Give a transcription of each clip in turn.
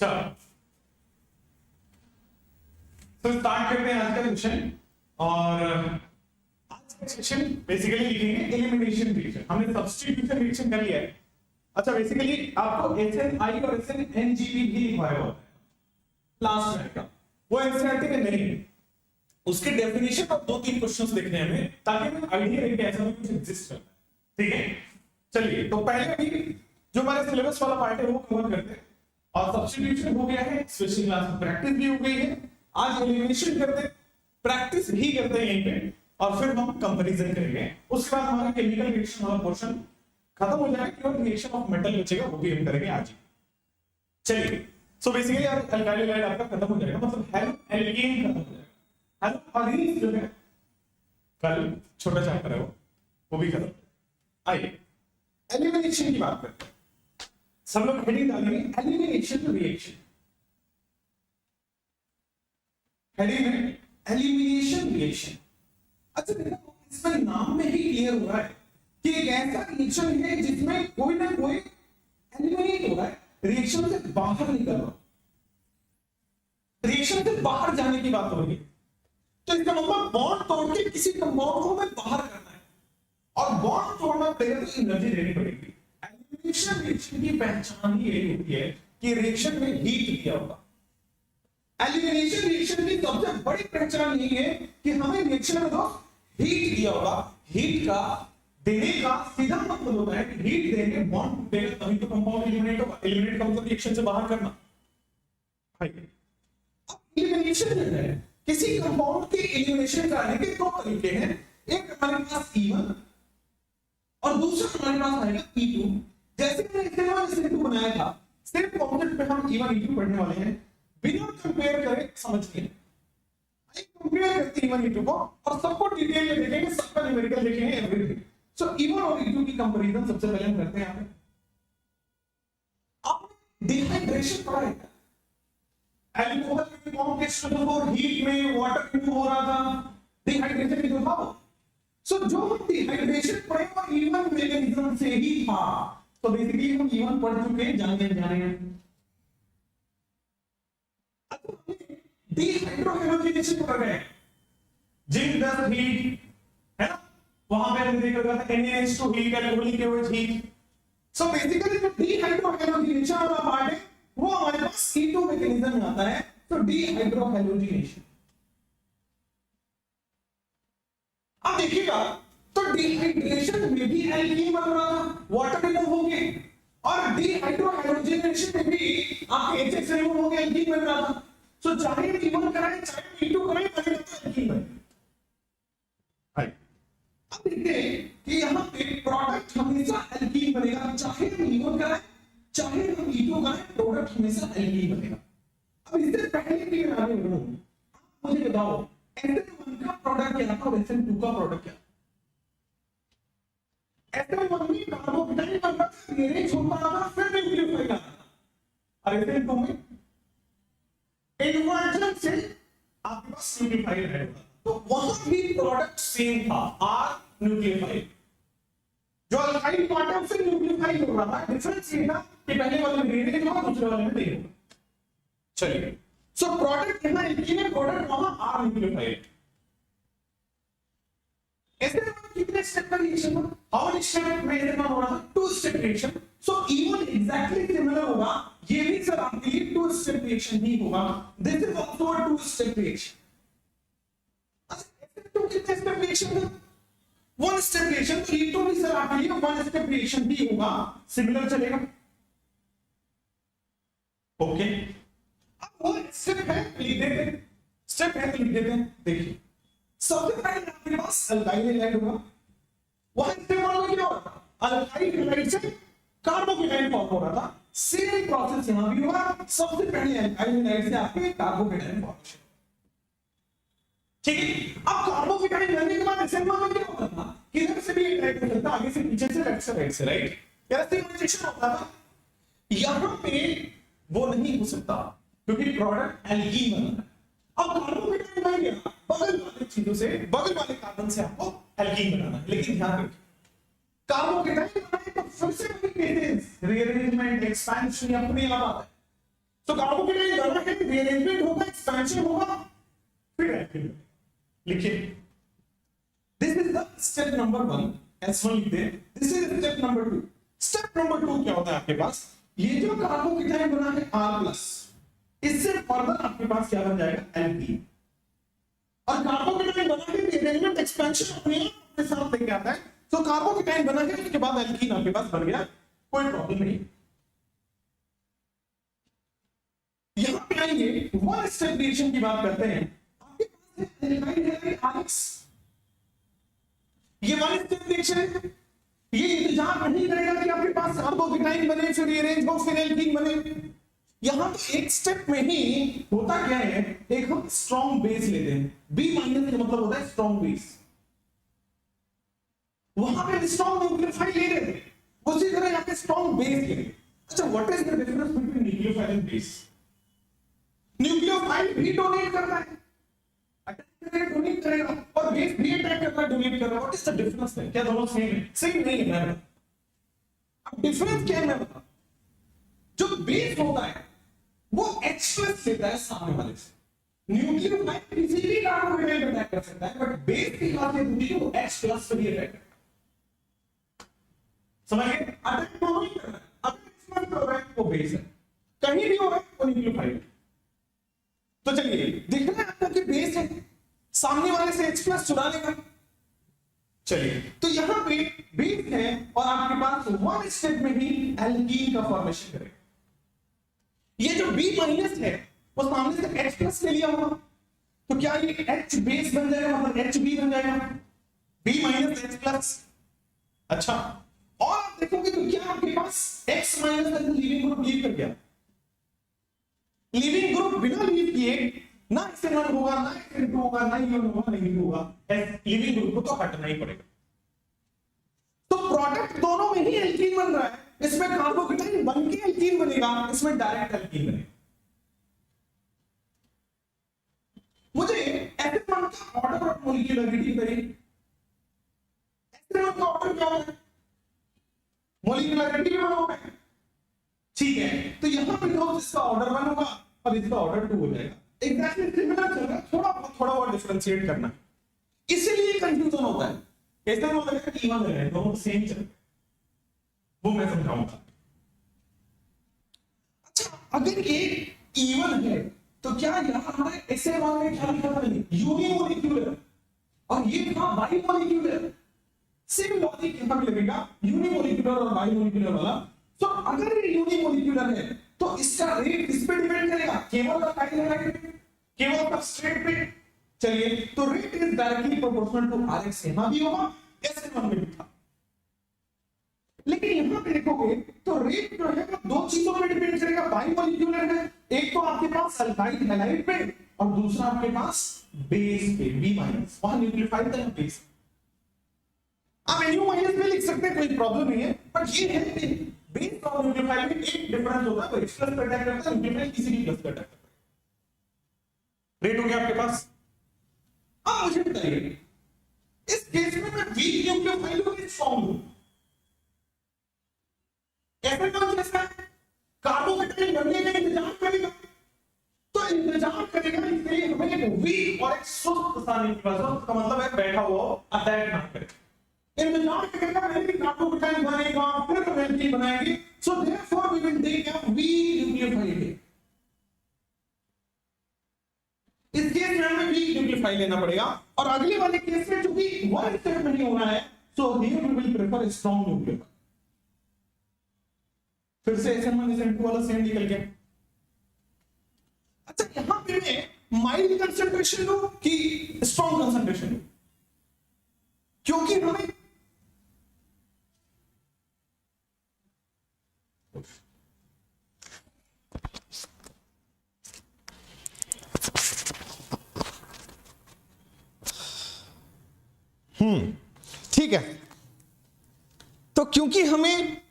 चलो तो स्टार्ट करते हैं आज का सेशन। और आज का सेशन बेसिकली लिखेंगे एलिमिनेशन रिएक्शन। हमने सब्स्टिट्यूशन रिएक्शन कर लिया है। अच्छा, बेसिकली आपको SNI और SNNGP भी लिखवाया हुआ है लास्ट में का, वो एनसीईआरटी में नहीं है। उसके डेफिनेशन और 2-3 क्वेश्चंस लिखने हैं हमें, ताकि हमें आइडिया रहे कि ऐसा भी कुछ एग्जिस्ट करता है। ठीक है, चलिए तो पहले भी जो हमारे सिलेबस वाला पार्ट है वो कवर करते हैं। और सब्स्टिट्यूशन हो गया है, स्पेशल क्लास में प्रैक्टिस भी हो गई है। आज एलिमिनेशन करते हैं, प्रैक्टिस भी करते हैं यहीं पे, और फिर हम कंपैरिजन करेंगे। उसके बाद हमारा केमिकल रिएक्शन वाला पोर्शन खत्म हो जाएगा, केवल रिएक्शन ऑफ मेटल बचेगा, वो भी हम करेंगे आज ही। चलिए सो बेसिकली अल्काइल हैलाइड आपका खत्म हो जाएगा, मतलब हेलो एल्कीन खत्म हो जाएगा। हेलो अरीन जो है कल छोटा चैप्टर है वो भी खत्म। आइए एलिमिनेशन की बात करते हैं। सब लोग हेडिंग डालेंगे एलिमिनेशन रिएक्शन। हेडिंग में एलिमिनेशन रिएक्शन। अच्छा देखो, इसमें नाम में ही क्लियर हो रहा है कि एक ऐसा रिएक्शन है जिसमें कोई ना कोई एलिमिनेट हो रहा है, रिएक्शन से बाहर निकल रहा है, रिएक्शन से बाहर जाने की बात हो रही है। तो इसका मतलब बॉन्ड तोड़ के किसी कंपाउंड को हमें बाहर करना है, और बॉन्ड तोड़ना पड़ेगा तो एनर्जी देनी पड़ेगी। एलिमिनेशन रिएक्शन की पहचान ही यही होती है कि रिएक्शन में हीट दिया होगा। एलिमिनेशन रिएक्शन की सबसे बड़ी पहचान यही है कि हमें रिएक्शन में तो हीट दिया होगा। हीट का देने का सीधा मतलब होता है कि हीट देंगे, बॉन्ड टूटेगा, तभी तो कंपाउंड एलिमिनेट होगा। एलिमिनेट का मतलब रिएक्शन से बाहर करना। एलिमिनेशन जो है, किसी कंपाउंड के एलिमिनेशन करने के 2 तरीके हैं। एक हमारे पास E1 और दूसरा हमारे पास आएगा E2। जैसे मैंने SN1 बनाया था, सिर्फ कॉन्सेप्ट पे हम E1 E2 पढ़ने वाले हैं, बिना कंपेयर करे समझिए। कंपेयर करते E1 E2 को और सबको डिटेल में देखेंगे, सबका न्यूमेरिकल देखेंगे, एवरीथिंग। सो E1 और E2 की कंपैरिजन सबसे पहले हम करते हैं। यहाँ पे आपने डिहाइड्रेशन पढ़ा है, अल्कोहल में कॉम्प्लेक्स और हीट में वाटर रिमूव हो रहा था, डिहाइड्रेशन की जो था। सो जो डिहाइड्रेशन पढ़े वो E1 मैकेनिज्म से ही था। तो बेसिकली हम E1 पढ़ चुके हैं, जाने डिहाइड्रोहेलोजिनेशन पढ़ रहे हैं, जिंक डस्ट हीट है ना, वहां पे हमने देखा था NaH2 heat, alcoholic acid heat. So basically जो डिहाइड्रोहेलोजिनेशन वाला पार्ट है वो हमारे पास E2 मैकेनिज्म में आता है। तो डिहाइड्रोहेलोजिनेशन अब देखिएगा, तो डिहाइड्रेशन में भी एल्कीन बन रहा था, वाटर रिमूव हो गए, और डिहाइड्रोहेलोजिनेशन में भी आपके HX रिमूव हो गया, एल्कीन बन रहा था। सो चाहे E1 कराए चाहे E2 कराए, बनेगा तो एल्कीन बनेगा। अब देखते हैं कि यहाँ पे प्रोडक्ट हमेशा एल्कीन बनेगा, चाहे हम E1 कराए चाहे हम E2 कराए, प्रोडक्ट हमेशा एल्कीन बनेगा। अब इससे पहले कि मैं आगे बढ़ूं, मुझे बताओ SN1 का प्रोडक्ट क्या था और SN2 का प्रोडक्ट क्या था? SN1 में कार्बोकेटाइन बनता था, रीअरेंज होता था, फिर न्यूक्लियोफाइल आता था, और SN2 में इन्वर्जन से आपके पास न्यूक्लियोफाइल रहेगा। तो वहां भी प्रोडक्ट सेम था, R न्यूक्लियोफाइल। जो अल्काइल पार्ट है उससे न्यूक्लियोफाइल हो रहा है, डिफरेंस ये था कि पहले वाले में रीअरेंज होगा, दूसरे वाले में नहीं होगा। चलिए, सो प्रोडक्ट यहां एल्कीन है, प्रोडक्ट वहां R न्यूक्लियोफाइल। SN1 कितने स्टेप का रिएक्शन था? हाउ मेनी स्टेप में SN1 हो रहा था? 2 स्टेप रिएक्शन। सो E1 एग्जैक्टली सिमिलर होगा, ये भी सर आपके लिए 2 स्टेप रिएक्शन ही होगा। This is also a 2 step reaction. SN2 कितने स्टेप रिएक्शन था? 1 स्टेप रिएक्शन। तो E2 भी सर आपके लिए 1 स्टेप रिएक्शन ही होगा, सिमिलर चलेगा। ओके, अब वो स्टेप है लिख देते हैं, स्टेप है लिख देते हैं। देखिए, सबसे पहले आपके पास अल्काइल हैलाइड होगा। वहां स्टेप 1 में क्या हो रहा था? अल्काइल हैलाइड से कार्बोकेटाइन फॉर्म हो रहा था। सेम प्रोसेस यहां भी हुआ, सबसे पहले अल्काइल हैलाइड से आपके कार्बोकेटाइन फॉर्मेशन। ठीक है, अब कार्बोकेटाइन बनने के बाद SN1 में क्या होता था? किधर से भी अटैक हो सकता, आगे से पीछे से लेफ्ट से राइट से, राइट? कैसे रिएक्शन होता था? यहां पे वो नहीं हो सकता क्योंकि प्रोडक्ट एल्कीन बन रहा है। अब कार्बोकेटाइन बन गया, बगल वाले चीजों से, बगल वाले कार्बन से आपको एल्कीन बनाना है। लेकिन ध्यान रखिए, कार्बोकेटाइन बनाए तो फिर से वही केसेस रीअरेंजमेंट, एक्सपेंशन अपने आप आता है। तो कार्बोकेटाइन बना है, रीअरेंजमेंट होगा, एक्सपेंशन होगा, फिर एल्कीन। लिखिए this is the step number 1, S1 लिख दे। This is step number 2। Step number 2 क्या होता है आपके पास, ये जो कार्बोकेटाइन बना है R+, इससे फर्दर आपके पास क्या बन जाएगा, एल्कीन। और कार्बोकेटाइन बना है, रीअरेंजमेंट एक्सपेंशन अपने साथ लेके आता है, तो कार्बोकेटाइन बना है, उसके बाद एल्कीन आपके पास बन गया, कोई प्रॉब्लम नहीं। यहां पे आएंगे, वन स्टेप रिएक्शन की बात करते हैं। आपके पास एल्काइल है RX, ये वन स्टेप रिएक्शन है, ये इंतजार नहीं करेगा कि आपके पास कार्बोकेटाइन बने, फिर रीअरेंज हो, फिर एल्कीन बने। यहां तो एक स्टेप में ही होता क्या है, एक हम स्ट्रॉन्ग बेस लेते हैं, B- का मतलब होता है स्ट्रॉन्ग बेस। वहां पे स्ट्रॉन्ग न्यूक्लियोफाइल ले रहे थे, उसी तरह यहां पे स्ट्रॉन्ग बेस ले। अच्छा, what is the difference between nucleophile and base? Nucleophile भी डोनेट करता है, अटैक करेगा डोनेट करेगा, और बेस भी अटैक करता है डोनेट कर रहा है। व्हाट इज द डिफरेंस है? क्या दोनों सेम है? सेम नहीं है। मैं अब डिफरेंस क्या है मैं बता, जो बेस होता है वो H+ लेता है सामने वाले से। न्यूक्लियोफाइल किसी भी कार्बोकेटाइन अटैक कर सकता है, बट बेस की खासियत होती है वो H+ से भी अटैक करता है। समझ गए? अटैक दोनों ही कर रहा है, अटैक कर रहा है वो बेस है, कहीं भी हो रहा है वो न्यूक्लियोफाइल। तो चलिए दिख रहा है आपको कि बेस है, सामने वाले से H+ चुरा लेगा। चलिए, तो यहां पे बेस है और आपके पास वन स्टेप में ही एल्कीन का फॉर्मेशन करेगा। ये जो B- है वो सामने से H+ ले लिया होगा, तो क्या ये H बेस बन जाएगा, मतलब HB बन जाएगा, B- H+। अच्छा, और आप देखोगे तो क्या आपके पास X- लीविंग ग्रुप लीव कर गया। लीविंग ग्रुप बिना लीव किए ना एक्सटर्नल होगा, ना एक्सटर्नल होगा, ना इवन होगा, नहीं होगा, लीविंग ग्रुप को तो हटना ही पड़ेगा। तो प्रोडक्ट दोनों में ही एल्कीन बन रहा है, इसमें कार्बोकेटाइन बन के एल्कीन बनेगा, इसमें डायरेक्ट एल्कीन बनेगा। मुझे एसिड-1 का ऑर्डर ऑफ मॉलिक्यूलरिटी बताइए। एसिड-1 का ऑर्डर क्या होता है? मॉलिक्यूलरिटी में होता है, ठीक है। तो यहां पे तो इसका ऑर्डर 1 होगा और इसका ऑर्डर 2 हो जाएगा। एग्जैक्टली सिमिलर चल रहा है, थोड़ा बहुत डिफरेंशिएट करना है, इसलिए कंफ्यूजन होता है। कैसे होता है कि इवन है, दोनों सेम चल, वो मैं समझाऊंगा। अच्छा, अगर ये इवन है तो क्या यहां हमारे SN1 में क्या लिखा था, यूनिमोलिक्यूलर, और ये था बाइमोलिक्यूलर। सेम लॉजिक यहां पे लगेगा, यूनिमोलिक्यूलर और बाइमोलिक्यूलर वाला। तो अगर ये यूनिमोलिक्यूलर है तो इसका रेट किस पे डिपेंड करेगा, केवल अल्काइल हैलाइड पे, केवल सबस्ट्रेट पे। चलिए, तो rate is directly proportional to Rx, यहां भी होगा, SN1 में भी था। लेकिन यहां पे देखोगे तो रेट जो है वो दो चीजों पे डिपेंड करेगा, बाइमोलिक्यूलर है, एक तो आपके पास अल्काइल हैलाइड पे और दूसरा आपके पास बेस पे, B-, वहां न्यूक्लियोफाइल का बेस। आप NU- में लिख सकते हैं, कोई प्रॉब्लम नहीं है, बट ये है कि बेस और न्यूक्लियोफाइल में एक डिफरेंस होता है, वो H+ पे अटैक करता है, न्यूक्लियोफाइल किसी भी प्लस पे अटैक करता है। रेट हो गया आपके पास। अब मुझे बताइए, इस केस में मैं वीक न्यूक्लियोफाइल हूं कि स्ट्रांग हूं? एसिड-1 जैसा कार्बोकेटाइन बनने का इंतजार करेगा, तो इंतजार करेगा, इसके लिए हमें एक वीक और एक सुस्त सानी की जरूरत का मतलब है बैठा हुआ अटैक ना करे। इंतजार करेगा पहले कार्बोकेटाइन बनेगा, फिर हम एल्कीन बनाएंगे। So therefore we will take a weak nucleophile. इस केस में हमें वीक न्यूक्लियोफाइल लेना पड़ेगा, और अगले वाले केस में चूंकि वन स्टेप में नहीं होना है, so here we will prefer strong nucleophile. फिर से SN1 SN2 वाला सेम निकल गया। अच्छा, यहां पे मैं माइल्ड कंसंट्रेशन लूं कि स्ट्रांग कंसंट्रेशन लूं, क्योंकि हमें ठीक है, तो क्योंकि हमें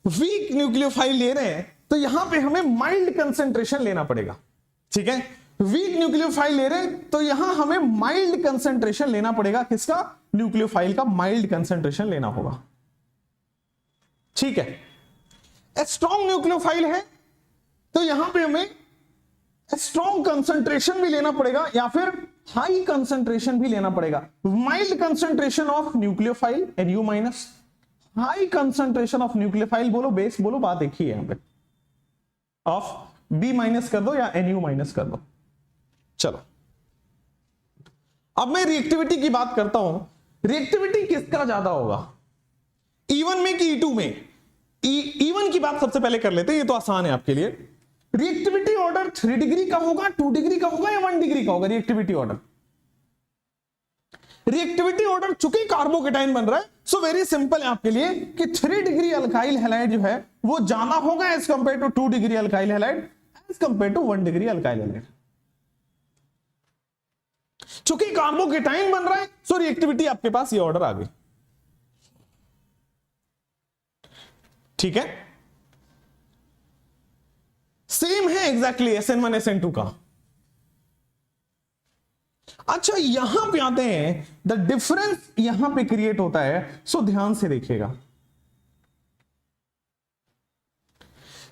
वीक न्यूक्लियोफाइल ले रहे हैं तो यहां पे हमें माइल्ड कंसंट्रेशन लेना पड़ेगा। ठीक है, वीक न्यूक्लियोफाइल ले रहे हैं तो यहां हमें माइल्ड कंसंट्रेशन लेना पड़ेगा। किसका? न्यूक्लियोफाइल का माइल्ड कंसंट्रेशन लेना होगा। ठीक है, स्ट्रॉन्ग न्यूक्लियोफाइल है तो यहां पे हमें स्ट्रॉन्ग कंसंट्रेशन भी लेना पड़ेगा या फिर हाई कंसंट्रेशन भी लेना पड़ेगा। Mild concentration of nucleophile Nu minus, high concentration of nucleophile बोलो बेस बोलो, बात एक ही है यहां पे, ऑफ B माइनस कर दो या Nu माइनस कर दो। चलो अब मैं रिएक्टिविटी की बात करता हूं। रिएक्टिविटी किसका ज्यादा होगा, E1 में कि E2 में? E1 की बात सबसे पहले कर लेते हैं, ये तो आसान है आपके लिए। रिएक्टिविटी ऑर्डर 3 डिग्री का होगा, 2 डिग्री का होगा या 1 डिग्री का होगा? रिएक्टिविटी ऑर्डर, रिएक्टिविटी ऑर्डर चूंकि कार्बोकेटाइन बन रहा है, सो वेरी सिंपल है आपके लिए कि 3 डिग्री अल्काइल हैलाइड जो है वो ज्यादा होगा as compare to 2 degree alkyl halide as compare to 1 degree alkyl halide. चूंकि कार्बोकेटाइन बन रहा है, सो रिएक्टिविटी आपके पास ये ऑर्डर आ गई। ठीक है, सेम है एग्जैक्टली SN1 SN2 का। अच्छा यहां पे आते हैं, द डिफरेंस यहां पे क्रिएट होता है, सो ध्यान से देखिएगा।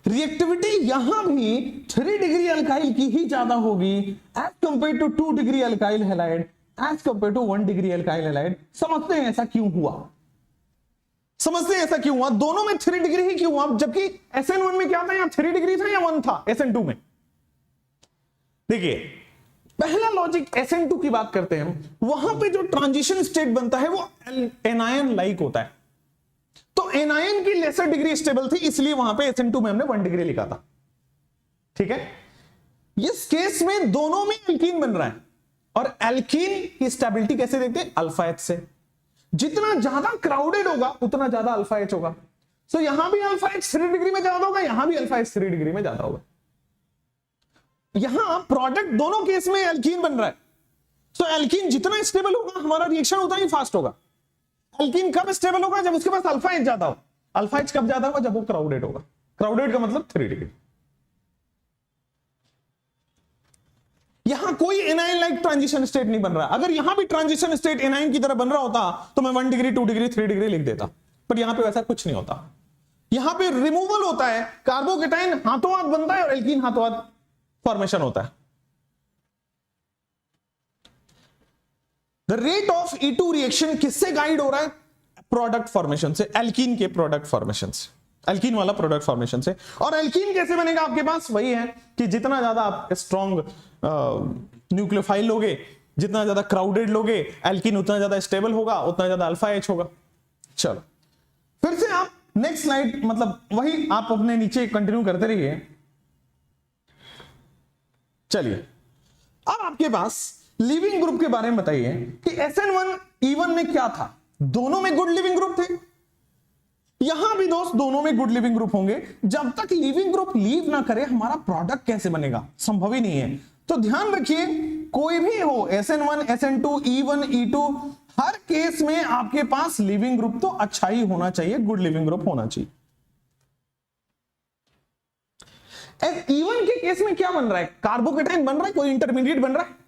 रिएक्टिविटी यहां भी 3 डिग्री अल्काइल की ही ज्यादा होगी as compare to 2 degree alkyl halide as compare to 1 degree alkyl halide. समझते हैं ऐसा क्यों हुआ, समझते हैं ऐसा क्यों हुआ? दोनों में 3 डिग्री ही क्यों हुआ, जबकि SN1 में क्या था, यहां 3 डिग्री था या 1 था SN2 में? देखिए पहला लॉजिक SN2 की बात करते हैं, वहां पे जो ट्रांजिशन स्टेट बनता है वो एनायन लाइक होता है, तो एनायन की लेसर डिग्री स्टेबल थी, इसलिए वहां पे SN2 में हमने 1 डिग्री लिखा था। ठीक है, इस केस में दोनों में एल्कीन बन रहा है, और एल्कीन की स्टेबिलिटी कैसे देखते हैं? अल्फा एच से। जितना ज्यादा क्राउडेड होगा उतना ज्यादा अल्फा एच होगा। सो यहां भी अल्फा एच 3 डिग्री में ज्यादा होगा, यहां भी अल्फा एच 3 डिग्री में ज्यादा होगा। यहां प्रोडक्ट दोनों केस में एल्कीन बन रहा है, सो एल्कीन जितना स्टेबल होगा हमारा रिएक्शन उतना ही फास्ट होगा। एल्कीन कब स्टेबल होगा? जब उसके पास अल्फा एच ज्यादा हो। अल्फा एच कब ज्यादा होगा? जब वो क्राउडेड होगा। क्राउडेड का मतलब 3 डिग्री। यहां कोई एनाइन लाइक ट्रांजिशन स्टेट नहीं बन रहा। अगर यहां भी ट्रांजिशन स्टेट एनाइन की तरह बन रहा होता तो मैं 1 डिग्री 2 डिग्री 3 डिग्री लिख देता, पर यहां पे वैसा कुछ नहीं होता। यहां पे रिमूवल होता है, कार्बोकेटाइन हाथों हाथ बनता है और एल्कीन हाथों हाथ फॉर्मेशन होता है। The rate of E2 reaction किससे गाइड हो रहा है? प्रोडक्ट फॉर्मेशन से, एल्कीन के प्रोडक्ट फॉर्मेशन से, एल्कीन वाला प्रोडक्ट फॉर्मेशन से। और एल्कीन कैसे बनेगा आपके पास? वही है कि जितना ज्यादा आप स्ट्रॉन्ग न्यूक्लियोफाइल लोगे, जितना ज्यादा क्राउडेड लोगे, एल्कीन उतना ज्यादा स्टेबल होगा, उतना ज्यादा अल्फा एच होगा। चलो फिर से आप नेक्स्ट स्लाइड, मतलब वही आप अपने नीचे कंटिन्यू करते रहिए। चलिए अब आपके पास लिविंग ग्रुप के बारे में बताइए कि SN1 E1 में क्या था? दोनों में गुड लिविंग ग्रुप थे। यहां भी दोस्त दोनों में गुड लिविंग ग्रुप होंगे। जब तक लिविंग ग्रुप लीव ना करे हमारा प्रोडक्ट कैसे बनेगा? संभव ही नहीं है। तो ध्यान रखिए, कोई भी हो SN1 SN2 E1 E2, हर केस में आपके पास लिविंग ग्रुप तो अच्छा ही होना चाहिए, गुड लिविंग ग्रुप होना चाहिए। E1 के केस में क्या बन रहा है? कार्बोकेटाइन बन रहा है, कोई इंटरमीडिएट बन रहा है।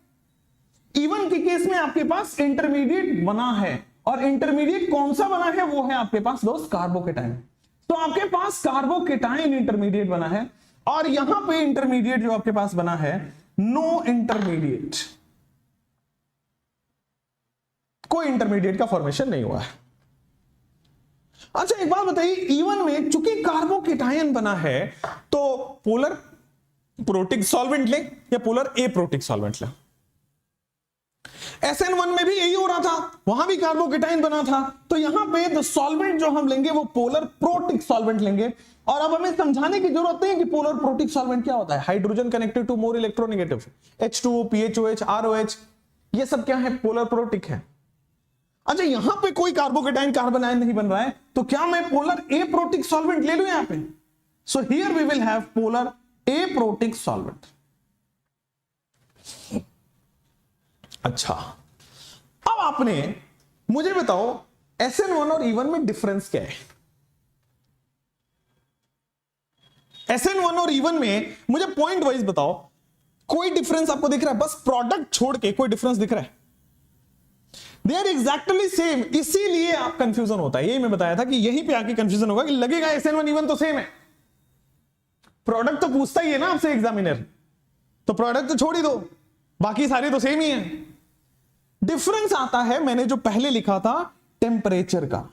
E1 के केस में आपके पास इंटरमीडिएट बना है, और इंटरमीडिएट कौन सा बना है? वो है आपके पास दोस्त कार्बोकेटाइन। तो आपके पास कार्बोकेटाइन इंटरमीडिएट बना है, और यहां पे इंटरमीडिएट जो आपके पास बना है नो इंटरमीडिएट, कोई इंटरमीडिएट का फॉर्मेशन नहीं हुआ है। अच्छा एक बात बताइए, E1 में चूंकि कार्बोकेटाइन बना है तो पोलर प्रोटिक सॉल्वेंट ले या पोलर एप्रोटिक सॉल्वेंट ले? SN1 में भी यही हो रहा था, वहां भी कार्बोकेटाइन बना था, तो यहां पे द सॉल्वेंट जो हम लेंगे वो पोलर प्रोटिक सॉल्वेंट लेंगे। और अब हमें समझाने की जरूरत नहीं है कि पोलर प्रोटिक सॉल्वेंट क्या होता है। Hydrogen connected to more electronegative, H2O, PHOH, ROH, ये सब क्या है? पोलर प्रोटिक है। अच्छा यहां पे कोई कार्बोकेटाइन कार्बन आयन नहीं बन रहा है, तो क्या मैं पोलर एप्रोटिक सॉल्वेंट ले लूं यहां पे? So here we will have polar aprotic solvent. अच्छा अब आपने मुझे बताओ SN1 और E1 में डिफरेंस क्या है? SN1 और E1 में मुझे पॉइंट वाइज बताओ, कोई डिफरेंस आपको दिख रहा है? बस प्रोडक्ट छोड़ के कोई डिफरेंस दिख रहा है? दे आर एग्जैक्टली सेम, इसीलिए आप कंफ्यूजन होता है। यही मैं बताया था कि यहीं पे आके कंफ्यूजन होगा कि लगेगा SN1 E1 तो सेम है। प्रोडक्ट तो पूछता ही है ना आपसे एग्जामिनर, तो प्रोडक्ट तो छोड़ ही दो, बाकी सारे तो सेम ही है। डिफरेंस आता है, मैंने जो पहले लिखा था टेम्परेचर का।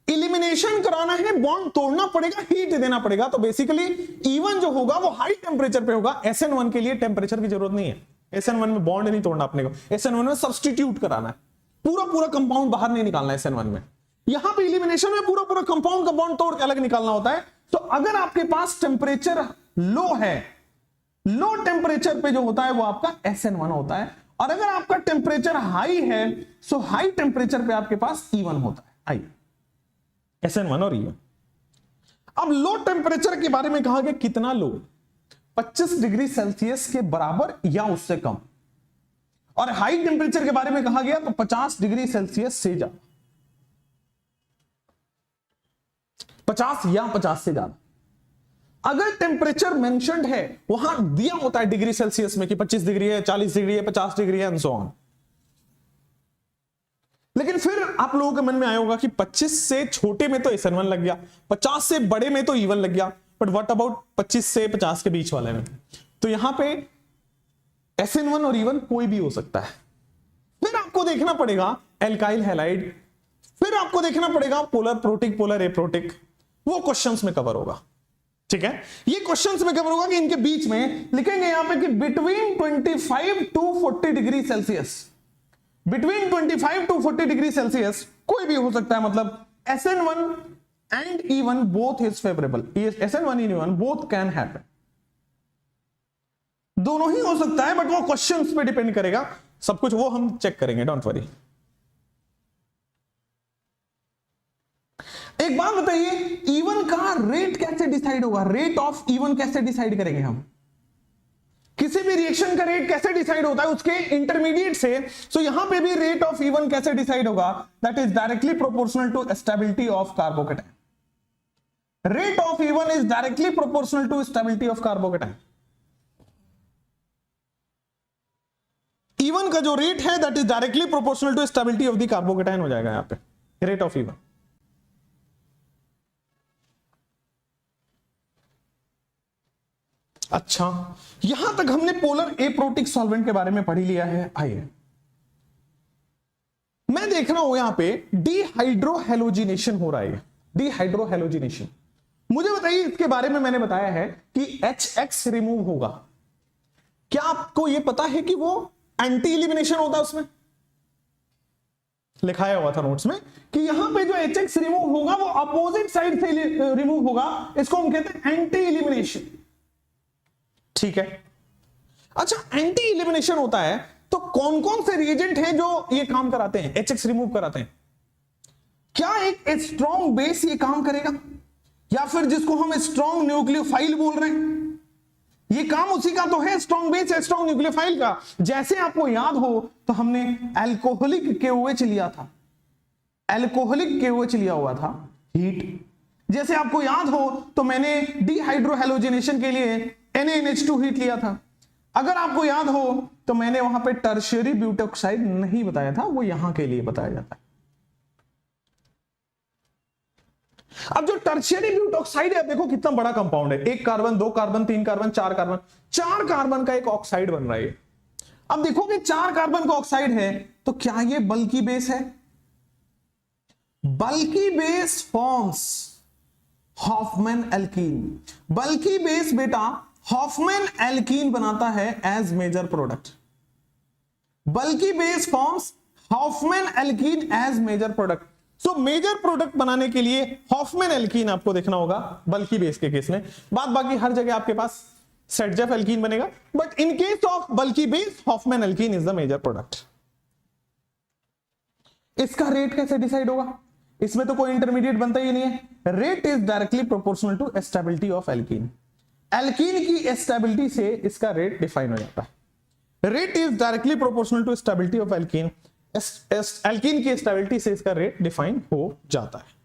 इलिमिनेशन कराना है, बॉन्ड तोड़ना पड़ेगा, हीट देना पड़ेगा। तो बेसिकली E1 जो होगा वो हाई टेम्परेचर पे होगा। SN1 के लिए टेम्परेचर की जरूरत नहीं है। SN1 में बॉन्ड नहीं तोड़ना अपने को, SN1 में सब्सटीट्यूट कराना है, पूरा पूरा कंपाउंड बाहर नहीं निकालना है SN1 में। यहां पे इलिमिनेशन में पूरा पूरा कंपाउंड का बॉन्ड तोड़ के अलग निकालना होता है। तो अगर आपके पास टेम्परेचर लो है, लो टेम्परेचर पे जो होता है वो आपका SN1 होता है, और अगर आपका टेम्परेचर हाई है सो हाई टेम्परेचर पे आपके पास E1 होता है। आइए SN1 और E1। अब लो टेम्परेचर के बारे में कहा गया कितना लो, 25 डिग्री सेल्सियस के बराबर या उससे कम। और हाई टेम्परेचर के बारे में कहा गया तो 50 डिग्री सेल्सियस से ज्यादा, 50 या 50 से ज्यादा। अगर टेम्परेचर मेंशन्ड है, वहां दिया होता है डिग्री सेल्सियस में कि 25 डिग्री है, 40 डिग्री है, 50 डिग्री है एंड सो ऑन। लेकिन फिर आप लोगों के मन में आया होगा कि 25 से छोटे में तो SN1 लग गया, 50 से बड़े में तो E1 लग गया, बट व्हाट अबाउट 25 से 50 के बीच वाले में? तो यहां पे SN1 और E1 कोई भी हो सकता है। फिर आपको देखना पड़ेगा एल्काइल हैलाइड, फिर आपको देखना पड़ेगा पोलर प्रोटिक, पोलर एप्रोटिक। वो क्वेश्चंस में कवर होगा, ठीक है। ये क्वेश्चंस में कवर होगा कि इनके बीच में लिखेंगे यहां पे कि between 25 to 40 degree Celsius, between 25 to 40 degree Celsius कोई भी हो सकता है। मतलब SN1 and E1 both is favourable, SN1 and E1 both can happen, दोनों ही हो सकता है, बट वो क्वेश्चंस पे डिपेंड करेगा। सब कुछ वो हम चेक करेंगे, डोंट वरी। एक बात बताइए, E1 का रेट कैसे डिसाइड होगा? रेट ऑफ E1 कैसे डिसाइड करेंगे हम? किसी भी रिएक्शन का रेट कैसे डिसाइड होता है? उसके इंटरमीडिएट से। सो यहां पे भी रेट ऑफ E1 कैसे डिसाइड होगा? That is directly proportional to stability of carbocation. Rate of E1 is directly proportional to stability of carbocation. E1 का जो रेट है that is directly proportional to stability of the carbocation हो जाएगा यहां पे, rate of E1। अच्छा, यहां तक हमने पोलर एप्रोटिक सॉल्वेंट के बारे में पढ़ लिया है। आइए मैं देख रहा हूं यहां पे डिहाइड्रोहेलोजिनेशन हो रहा है, डिहाइड्रोहेलोजिनेशन। मुझे बताइए इसके बारे में मैंने बताया है कि HX रिमूव होगा। क्या आपको यह पता है कि वो एंटी एलिमिनेशन होता है? उसमें लिखाया हुआ था नोट्स में कि यहां पे जो HX रिमूव होगा वो अपोजिट साइड से रिमूव होगा, इसको हम कहते हैं एंटी एलिमिनेशन, ठीक है। अच्छा, एंटी एलिमिनेशन होता है तो कौन कौन से रिएजेंट हैं जो ये काम कराते हैं, HX रिमूव कराते हैं? क्या एक स्ट्रॉन्ग बेस ये काम करेगा, या फिर जिसको हम स्ट्रॉन्ग न्यूक्लियोफाइल बोल रहे हैं, ये काम उसी का तो है, स्ट्रॉन्ग बेस है, स्ट्रॉन्ग न्यूक्लियोफाइल का। जैसे आपको याद हो तो हमने एल्कोहलिक KOH लिया था, एल्कोहलिक KOH लिया हुआ था, हीट। जैसे आपको याद हो तो मैंने डिहाइड्रोहेलोजिनेशन के लिए NaNH2 हीट लिया था। अगर आपको याद हो तो मैंने वहां पे टर्शियरी ब्यूटॉक्साइड नहीं बताया था, वो यहां के लिए बताया जाता है। अब जो टर्शियरी ब्यूटॉक्साइड है, देखो कितना बड़ा कंपाउंड है, 1 carbon, 2 carbon, 3 carbon, 4 carbon, 4 carbon का एक ऑक्साइड बन रहा है। अब देखो कि 4 कार्बन का ऑक्साइड है तो क्या ये बल्की बेस है? Bulky base forms Hofmann alkene. Bulky base बेटा हॉफमैन एल्कीन बनाता है as major product. Bulky base forms Hofmann alkene as major product. So major product बनाने के लिए हॉफमैन एल्कीन आपको देखना होगा बल्की बेस के केस में। बाद बाकी हर जगह आपके पास सेटजेफ एल्कीन बनेगा, but in case of bulky base Hofmann alkene is the major product. इसका रेट कैसे डिसाइड होगा? इसमें तो कोई इंटरमीडिएट बनता ही नहीं है। Rate is directly proportional to stability of alkene. Alkene की स्टेबिलिटी से इसका रेट डिफाइन हो जाता है। Rate is directly proportional to stability of alkene. Alkene की स्टेबिलिटी से इसका रेट डिफाइन हो जाता है।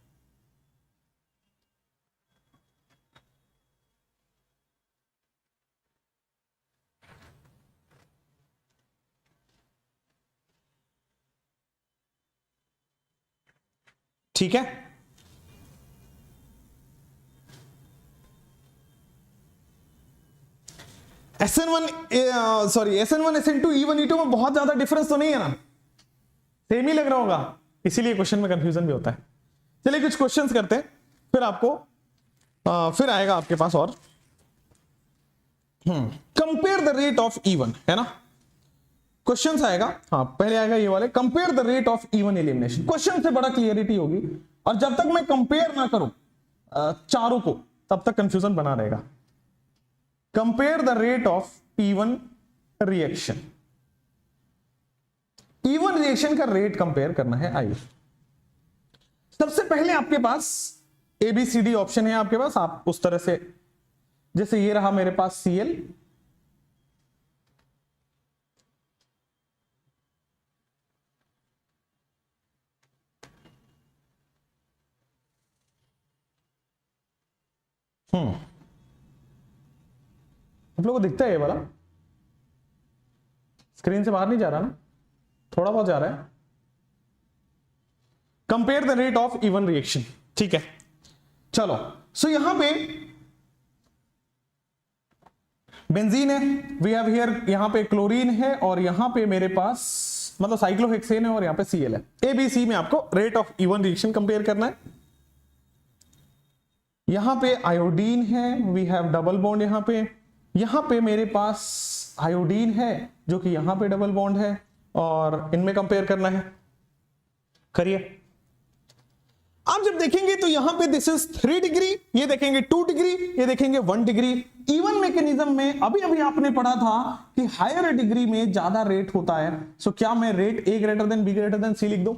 ठीक है, SN1 SN1 SN2 E1 E2 में बहुत ज्यादा डिफरेंस तो नहीं है ना, सेम ही लग रहा होगा, इसीलिए क्वेश्चन में कंफ्यूजन भी होता है। चलिए कुछ क्वेश्चंस करते हैं, फिर आपको फिर आएगा आपके पास और compare the rate of E1, है ना, क्वेश्चन आएगा। हाँ पहले आएगा ये वाले, compare the rate of E1 elimination. Question से बड़ा क्लियरिटी होगी, और जब तक मैं कंपेयर ना करूं चारों को तब तक कंफ्यूजन बना रहेगा। Compare the rate of E1 reaction, E1 reaction का रेट कंपेयर करना है। आइए सबसे पहले आपके पास ABCD ऑप्शन है आपके पास, आप उस तरह से, जैसे ये रहा मेरे पास Cl, आप लोगों को दिखता है ये वाला, स्क्रीन से बाहर नहीं जा रहा ना, थोड़ा बहुत जा रहा है। Compare the rate of E1 reaction, ठीक है। चलो सो यहां पे बेंजीन है, वी हैव हियर, यहां पे क्लोरीन है, और यहां पे मेरे पास मतलब साइक्लोहेक्सेन है, और यहां पे Cl है। ABC में आपको rate of E1 reaction compare करना है। यहां पे आयोडीन है, वी हैव डबल बॉन्ड यहां पे मेरे पास आयोडीन है जो कि यहां पे डबल बॉन्ड है, और इनमें कंपेयर करना है। करिए, आप जब देखेंगे तो यहां पे दिस इज 3 डिग्री, ये देखेंगे 2 डिग्री, ये देखेंगे 1 डिग्री। इवन मैकेनिज्म में अभी अभी आपने पढ़ा था कि हायर डिग्री में ज्यादा रेट होता है। सो क्या मैं rate A greater than B greater than C लिख दूं?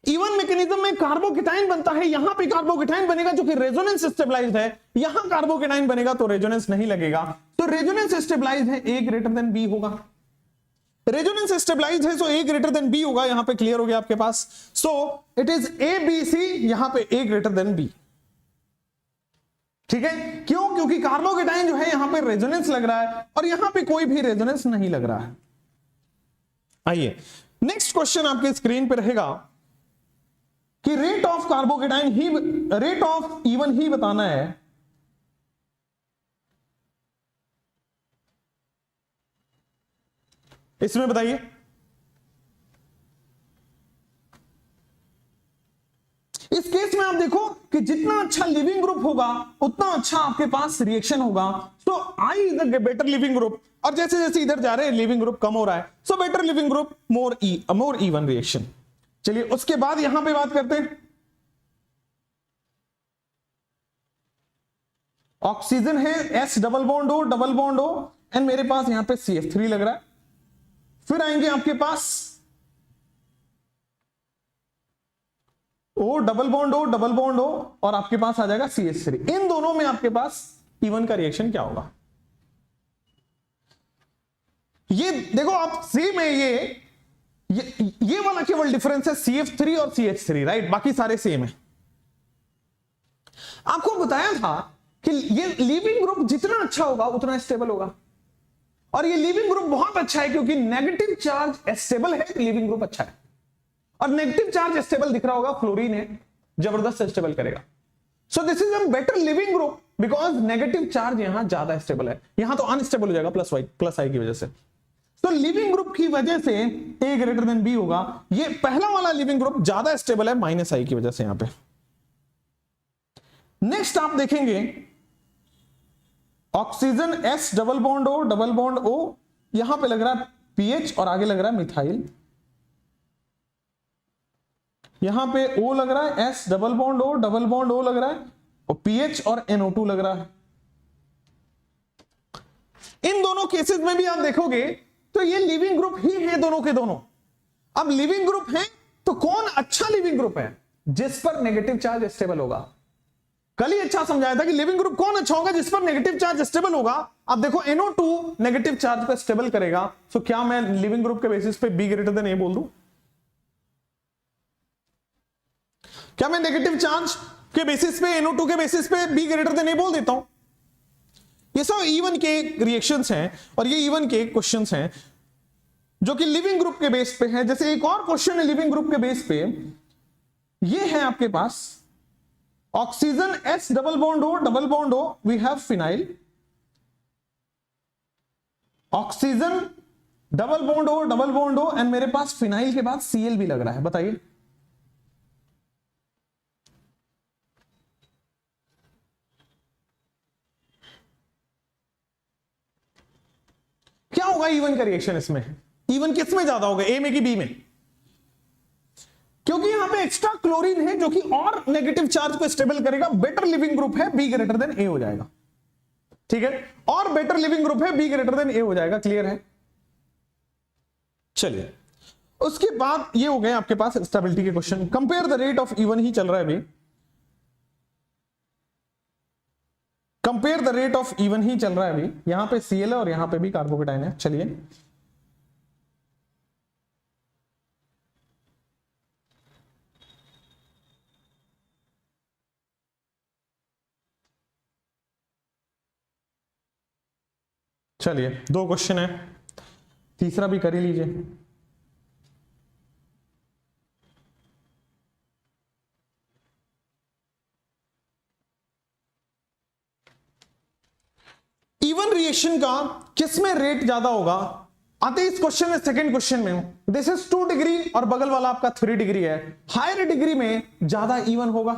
इवन मैकेनिज्म में कार्बोकेटाइन बनता है, यहां पे कार्बोकेटाइन बनेगा जो कि रेजोनेंस स्टेबलाइज्ड है, यहां कार्बोकेटाइन बनेगा तो रेजोनेंस नहीं लगेगा। तो रेजोनेंस स्टेबलाइज्ड है, A ग्रेटर देन B होगा। रेजोनेंस स्टेबलाइज्ड है, सो A ग्रेटर देन B होगा। यहां पे क्लियर हो गया आपके पास। सो इट इज ABC, यहां पे A ग्रेटर देन B, ठीक है। क्यों? क्योंकि कार्बोकेटाइन जो है यहां पे रेजोनेंस लग रहा है, और यहां पे कोई भी रेजोनेंस नहीं लग रहा है। आइए नेक्स्ट क्वेश्चन आपके स्क्रीन पे रहेगा कि rate of carbocation he, rate of E1 ही बताना है। इसमें बताइए, इस केस में आप देखो कि जितना अच्छा लिविंग ग्रुप होगा उतना अच्छा आपके पास रिएक्शन होगा। तो I is the better leaving group, और जैसे जैसे इधर जा रहे हैं लिविंग ग्रुप कम हो रहा है, सो बेटर लिविंग ग्रुप मोर E1 रिएक्शन। चलिए उसके बाद यहां पे बात करते हैं, ऑक्सीजन है S double bond O, and मेरे पास यहां पे CF3 लग रहा है। फिर आएंगे आपके पास O डबल बॉन्ड O, और आपके पास आ जाएगा CH3। इन दोनों में आपके पास E1 का रिएक्शन क्या होगा? ये देखो आप सेम है, ये वाला केवल डिफरेंस है CF3 और CH3, राइट, बाकी सारे सेम है। आपको बताया था कि ये लिविंग ग्रुप जितना अच्छा होगा उतना स्टेबल होगा, और ये लिविंग ग्रुप बहुत अच्छा है क्योंकि नेगेटिव चार्ज स्टेबल है, लिविंग ग्रुप अच्छा है। और नेगेटिव चार्ज स्टेबल दिख रहा होगा, फ्लोरीन है, जबरदस्त स्टेबल करेगा। So this is a better leaving group because negative charge यहां ज्यादा स्टेबल है, यहां तो अनस्टेबल हो जाएगा प्लस आई की वजह से। तो लिविंग ग्रुप की वजह से A ग्रेटर देन B होगा। ये पहला वाला लिविंग ग्रुप ज्यादा स्टेबल है माइनस आई की वजह से यहां पे। नेक्स्ट आप देखेंगे oxygen S double bond O, यहां पे लग रहा है PH और आगे लग रहा है मिथाइल। यहां पे O लग रहा है, S डबल बॉन्ड O लग रहा है, और PH और NO2 लग रहा है। इन दोनों केसेस में भी आप देखोगे तो ये लिविंग ग्रुप ही है दोनों के दोनों। अब लिविंग ग्रुप है तो कौन अच्छा लिविंग ग्रुप है? जिस पर नेगेटिव चार्ज स्टेबल होगा। कल ही अच्छा समझाया था कि लिविंग ग्रुप कौन अच्छा होगा? जिस पर नेगेटिव चार्ज स्टेबल होगा। अब देखो NO2 नेगेटिव चार्ज पर स्टेबल करेगा, तो क्या मैं लिविंग ग्रुप के बेसिस पे B ग्रेटर देन A बोल दूं? क्या मैं नेगेटिव चार्ज के बेसिस पे, NO2 के बेसिस पे B ग्रेटर देन A बोल देता हूं? ये सब E1 के रिएक्शंस हैं, और ये E1 के क्वेश्चंस हैं जो कि लिविंग ग्रुप के बेस पे है। जैसे एक और क्वेश्चन है लिविंग ग्रुप के बेस पे, ये है आपके पास oxygen S double bond O, we have phenyl. Oxygen double bond हो एंड मेरे पास फिनाइल के बाद Cl भी लग रहा है, बताइए क्या होगा इवन का रिएक्शन इसमें? इवन किस में ज्यादा होगा, ए में कि बी में? क्योंकि यहां पे एक्स्ट्रा क्लोरीन है जो कि और नेगेटिव चार्ज को स्टेबल करेगा, बेटर लिविंग ग्रुप है, बी ग्रेटर देन ए हो जाएगा, ठीक है, और बेटर लिविंग ग्रुप है, बी ग्रेटर देन ए हो जाएगा, क्लियर है? चलिए उसके बाद ये हो गए आपके पास स्टेबिलिटी के question. Compare the rate of even he चल रहा है अभी, compare the rate of even he चल रहा है अभी, यहां पे Cl है और यहां पे भी कार्बोकेटाइन है। चलिए चलिए 2 क्वेश्चन है, तीसरा भी कर ही लीजिए। इवन रिएक्शन का किसमें रेट ज्यादा होगा? आते इस क्वेश्चन में, सेकंड क्वेश्चन में, दिस इज 2 डिग्री और बगल वाला आपका 3 डिग्री है, हायर डिग्री में ज्यादा इवन होगा।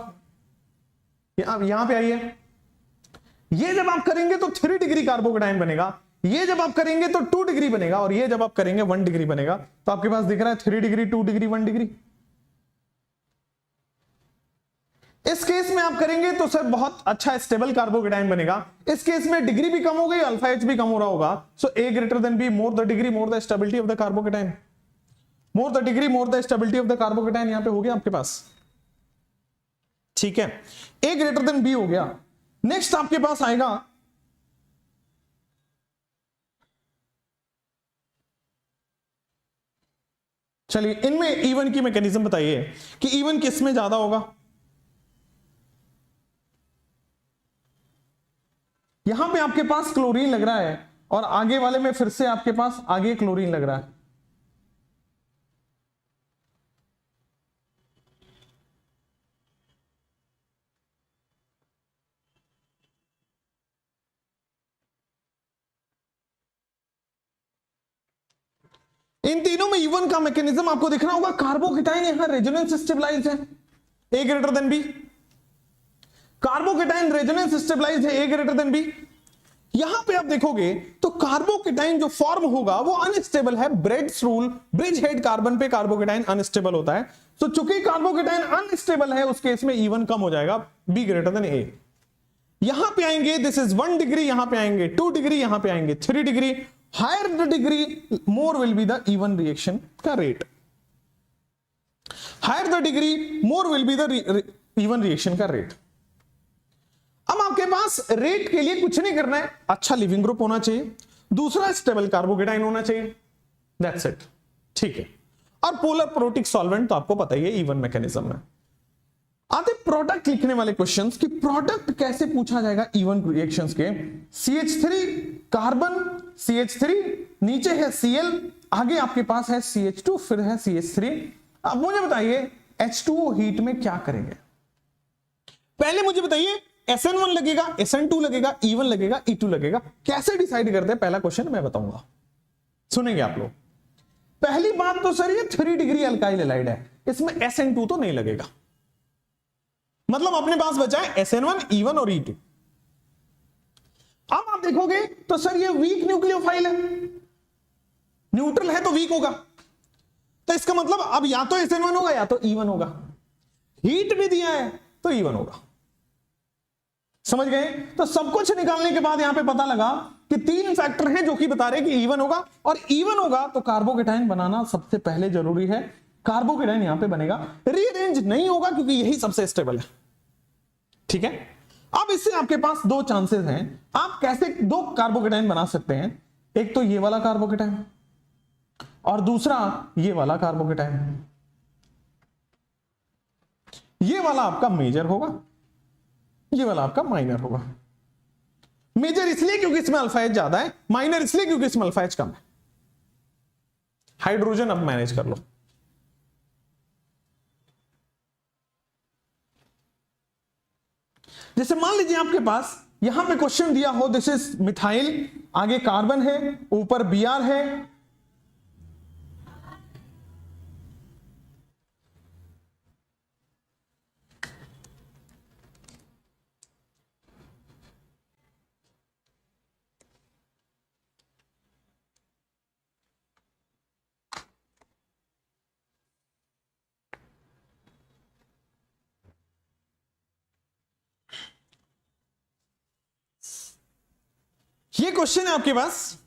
यहां पे आइए, ये जब आप करेंगे तो 3 डिग्री कार्बोकेटाइन बनेगा, ये जब आप करेंगे तो 2 डिग्री बनेगा, और ये जब आप करेंगे 1 डिग्री बनेगा। तो आपके पास दिख रहा है 3 डिग्री, 2 डिग्री, 1 डिग्री। इस केस में आप करेंगे तो सर बहुत अच्छा स्टेबल कार्बोकेटाइन बनेगा। इस केस में डिग्री भी कम हो गई, अल्फा एच भी कम हो रहा होगा, so A greater than B, more the degree more the stability of the carbocation, more the degree more the stability of the carbocation यहां पे हो गया आपके पास, ठीक है, ए ग्रेटर देन बी हो गया। नेक्स्ट आपके पास आएगा चलिए इनमें इवन की मैकेनिज्म बताइए कि इवन किस में ज्यादा होगा। यहां पे आपके पास क्लोरीन लग रहा है और आगे वाले में फिर से आपके पास आगे क्लोरीन लग रहा है। इन तीनों में इवन का मैकेनिज्म आपको दिखना होगा। कार्बोकेटाइन यहां रेजोनेंस स्टेबलाइज है, A greater than B, carbocation resonance stabilize है, ए ग्रेटर देन बी। यहां पे आप देखोगे तो कार्बोकेटाइन जो फॉर्म होगा वो अनस्टेबल है, Bredt's rule, bridge head carbon पे कार्बोकेटाइन अनस्टेबल होता है। तो चूंकि कार्बोकेटाइन अनस्टेबल है उस केस में इवन कम हो जाएगा, बी ग्रेटर देन ए। यहां पे आएंगे दिस इज 1 डिग्री, यहां पे आएंगे 2 डिग्री, यहां पे आएंगे 3 degree, higher the degree more will be the E one reaction का rate, higher the degree more will be the E one reaction का रेट। अब आपके पास रेट के लिए कुछ नहीं करना है, अच्छा लिविंग ग्रुप होना चाहिए, दूसरा स्टेबल कार्बोकेटाइन होना चाहिए, दैट्स इट, ठीक है। और पोलर प्रोटिक सॉल्वेंट तो आपको पता ही है इवन मैकेनिज्म में। आते प्रोडक्ट लिखने वाले क्वेश्चंस कि प्रोडक्ट कैसे पूछा जाएगा इवन रिएक्शंस के। CH3 कार्बन, CH3 नीचे है Cl, आगे आपके पास है CH2, फिर है CH3। अब मुझे बताइए H2O हीट में क्या करेंगे? पहले मुझे बताइए SN1 लगेगा, SN2 लगेगा, E1 लगेगा, E2 लगेगा, कैसे डिसाइड करते हैं? पहला क्वेश्चन मैं बताऊंगा, सुनेंगे आप लोग। पहली बात तो सर ये 3 डिग्री अल्काइल हैलाइड है, इसमें SN2 तो नहीं लगेगा, मतलब अपने पास बचा है SN1, E1 और E2। अब आप देखोगे तो सर ये वीक न्यूक्लियोफाइल है, न्यूट्रल है तो वीक होगा, तो इसका मतलब अब या तो SN1 होगा या तो E1 होगा, हीट भी दिया है तो E1 होगा, समझ गए? तो सब कुछ निकालने के बाद यहां पे पता लगा कि 3 फैक्टर हैं जो कि बता रहे कि E1 होगा, और E1 होगा तो कार्बोकेटाइन बनाना सबसे पहले जरूरी है, कार्बोकेटाइन यहां पे बनेगा, रीअरेंज नहीं होगा क्योंकि यही सबसे स्टेबल है, ठीक है। अब इससे आपके पास 2 चांसेस हैं, आप कैसे 2 कार्बोकेटाइन बना सकते हैं, एक तो ये वाला कार्बोकेटाइन और दूसरा ये वाला कार्बोकेटाइन। ये वाला आपका मेजर होगा, ये वाला आपका माइनर होगा। मेजर इसलिए क्योंकि इसमें अल्फा एच ज्यादा है, माइनर इसलिए क्योंकि इसमें अल्फा एच कम है। हाइड्रोजन अब मैनेज कर लो। जैसे मान लीजिए आपके पास यहां पे क्वेश्चन दिया हो, दिस इज मिथाइल आगे कार्बन है, ऊपर Br है, ये क्वेश्चन है आपके पास।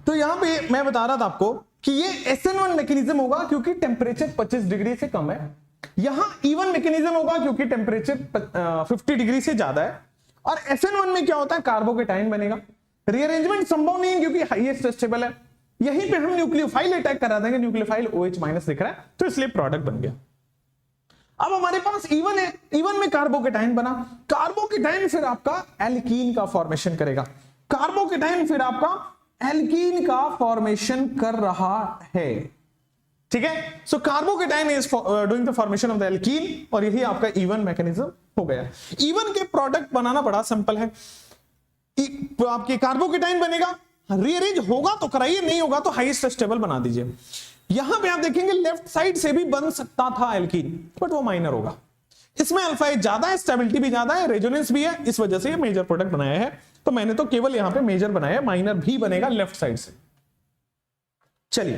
तो यहां पे मैं बता रहा था आपको कि ये SN1 मैकेनिज्म होगा क्योंकि टेम्परेचर 25 डिग्री से कम है। यहां E1 मैकेनिज्म होगा क्योंकि टेम्परेचर 50 डिग्री से ज्यादा है। और SN1 में क्या होता है, कार्बोकेटाइन बनेगा। रीअरेंजमेंट संभव नहीं है क्योंकि हाईएस्ट स्टेबल है। यहीं पे हम न्यूक्लियोफाइल अटैक करा देंगे, न्यूक्लियोफाइल OH- दिख रहा है तो इसलिए प्रोडक्ट बन गया। अब हमारे पास E1 है, E1 में कार्बोकेटाइन बना। कार्बोकेटाइन फिर आपका एल्कीन का फॉर्मेशन करेगा। कार्बोकेटाइन फिर आपका एल्कीन का फॉर्मेशन कर रहा है। ठीक है, so carbocation is doing the formation of the alkene और यही आपका E1 मैकेनिज्म हो गया। E1 के प्रोडक्ट बनाना बड़ा सिंपल है। आपके कार्बोकेटाइन बनेगा, रीअरेंज होगा तो कराइए, नहीं होगा तो हाईएस्ट स्टेबल बना दीजिए। यहां पे आप देखेंगे लेफ्ट साइड से भी बन सकता था एल्कीन, बट वो माइनर होगा। इसमें अल्फा एच ज्यादा है, स्टेबिलिटी भी ज्यादा है, रेजोनेंस भी है, इस वजह से ये मेजर प्रोडक्ट बनाया है। तो मैंने तो केवल यहां पे मेजर बनाया है, माइनर भी बनेगा लेफ्ट साइड से। चलिए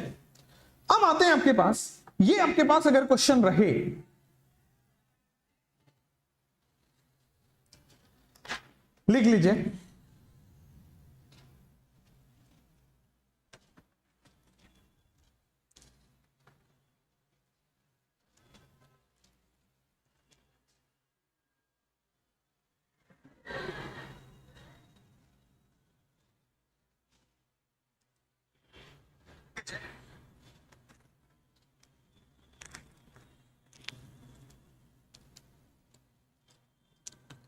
अब आते हैं आपके पास, ये आपके पास अगर क्वेश्चन रहे, लिख लीजिए।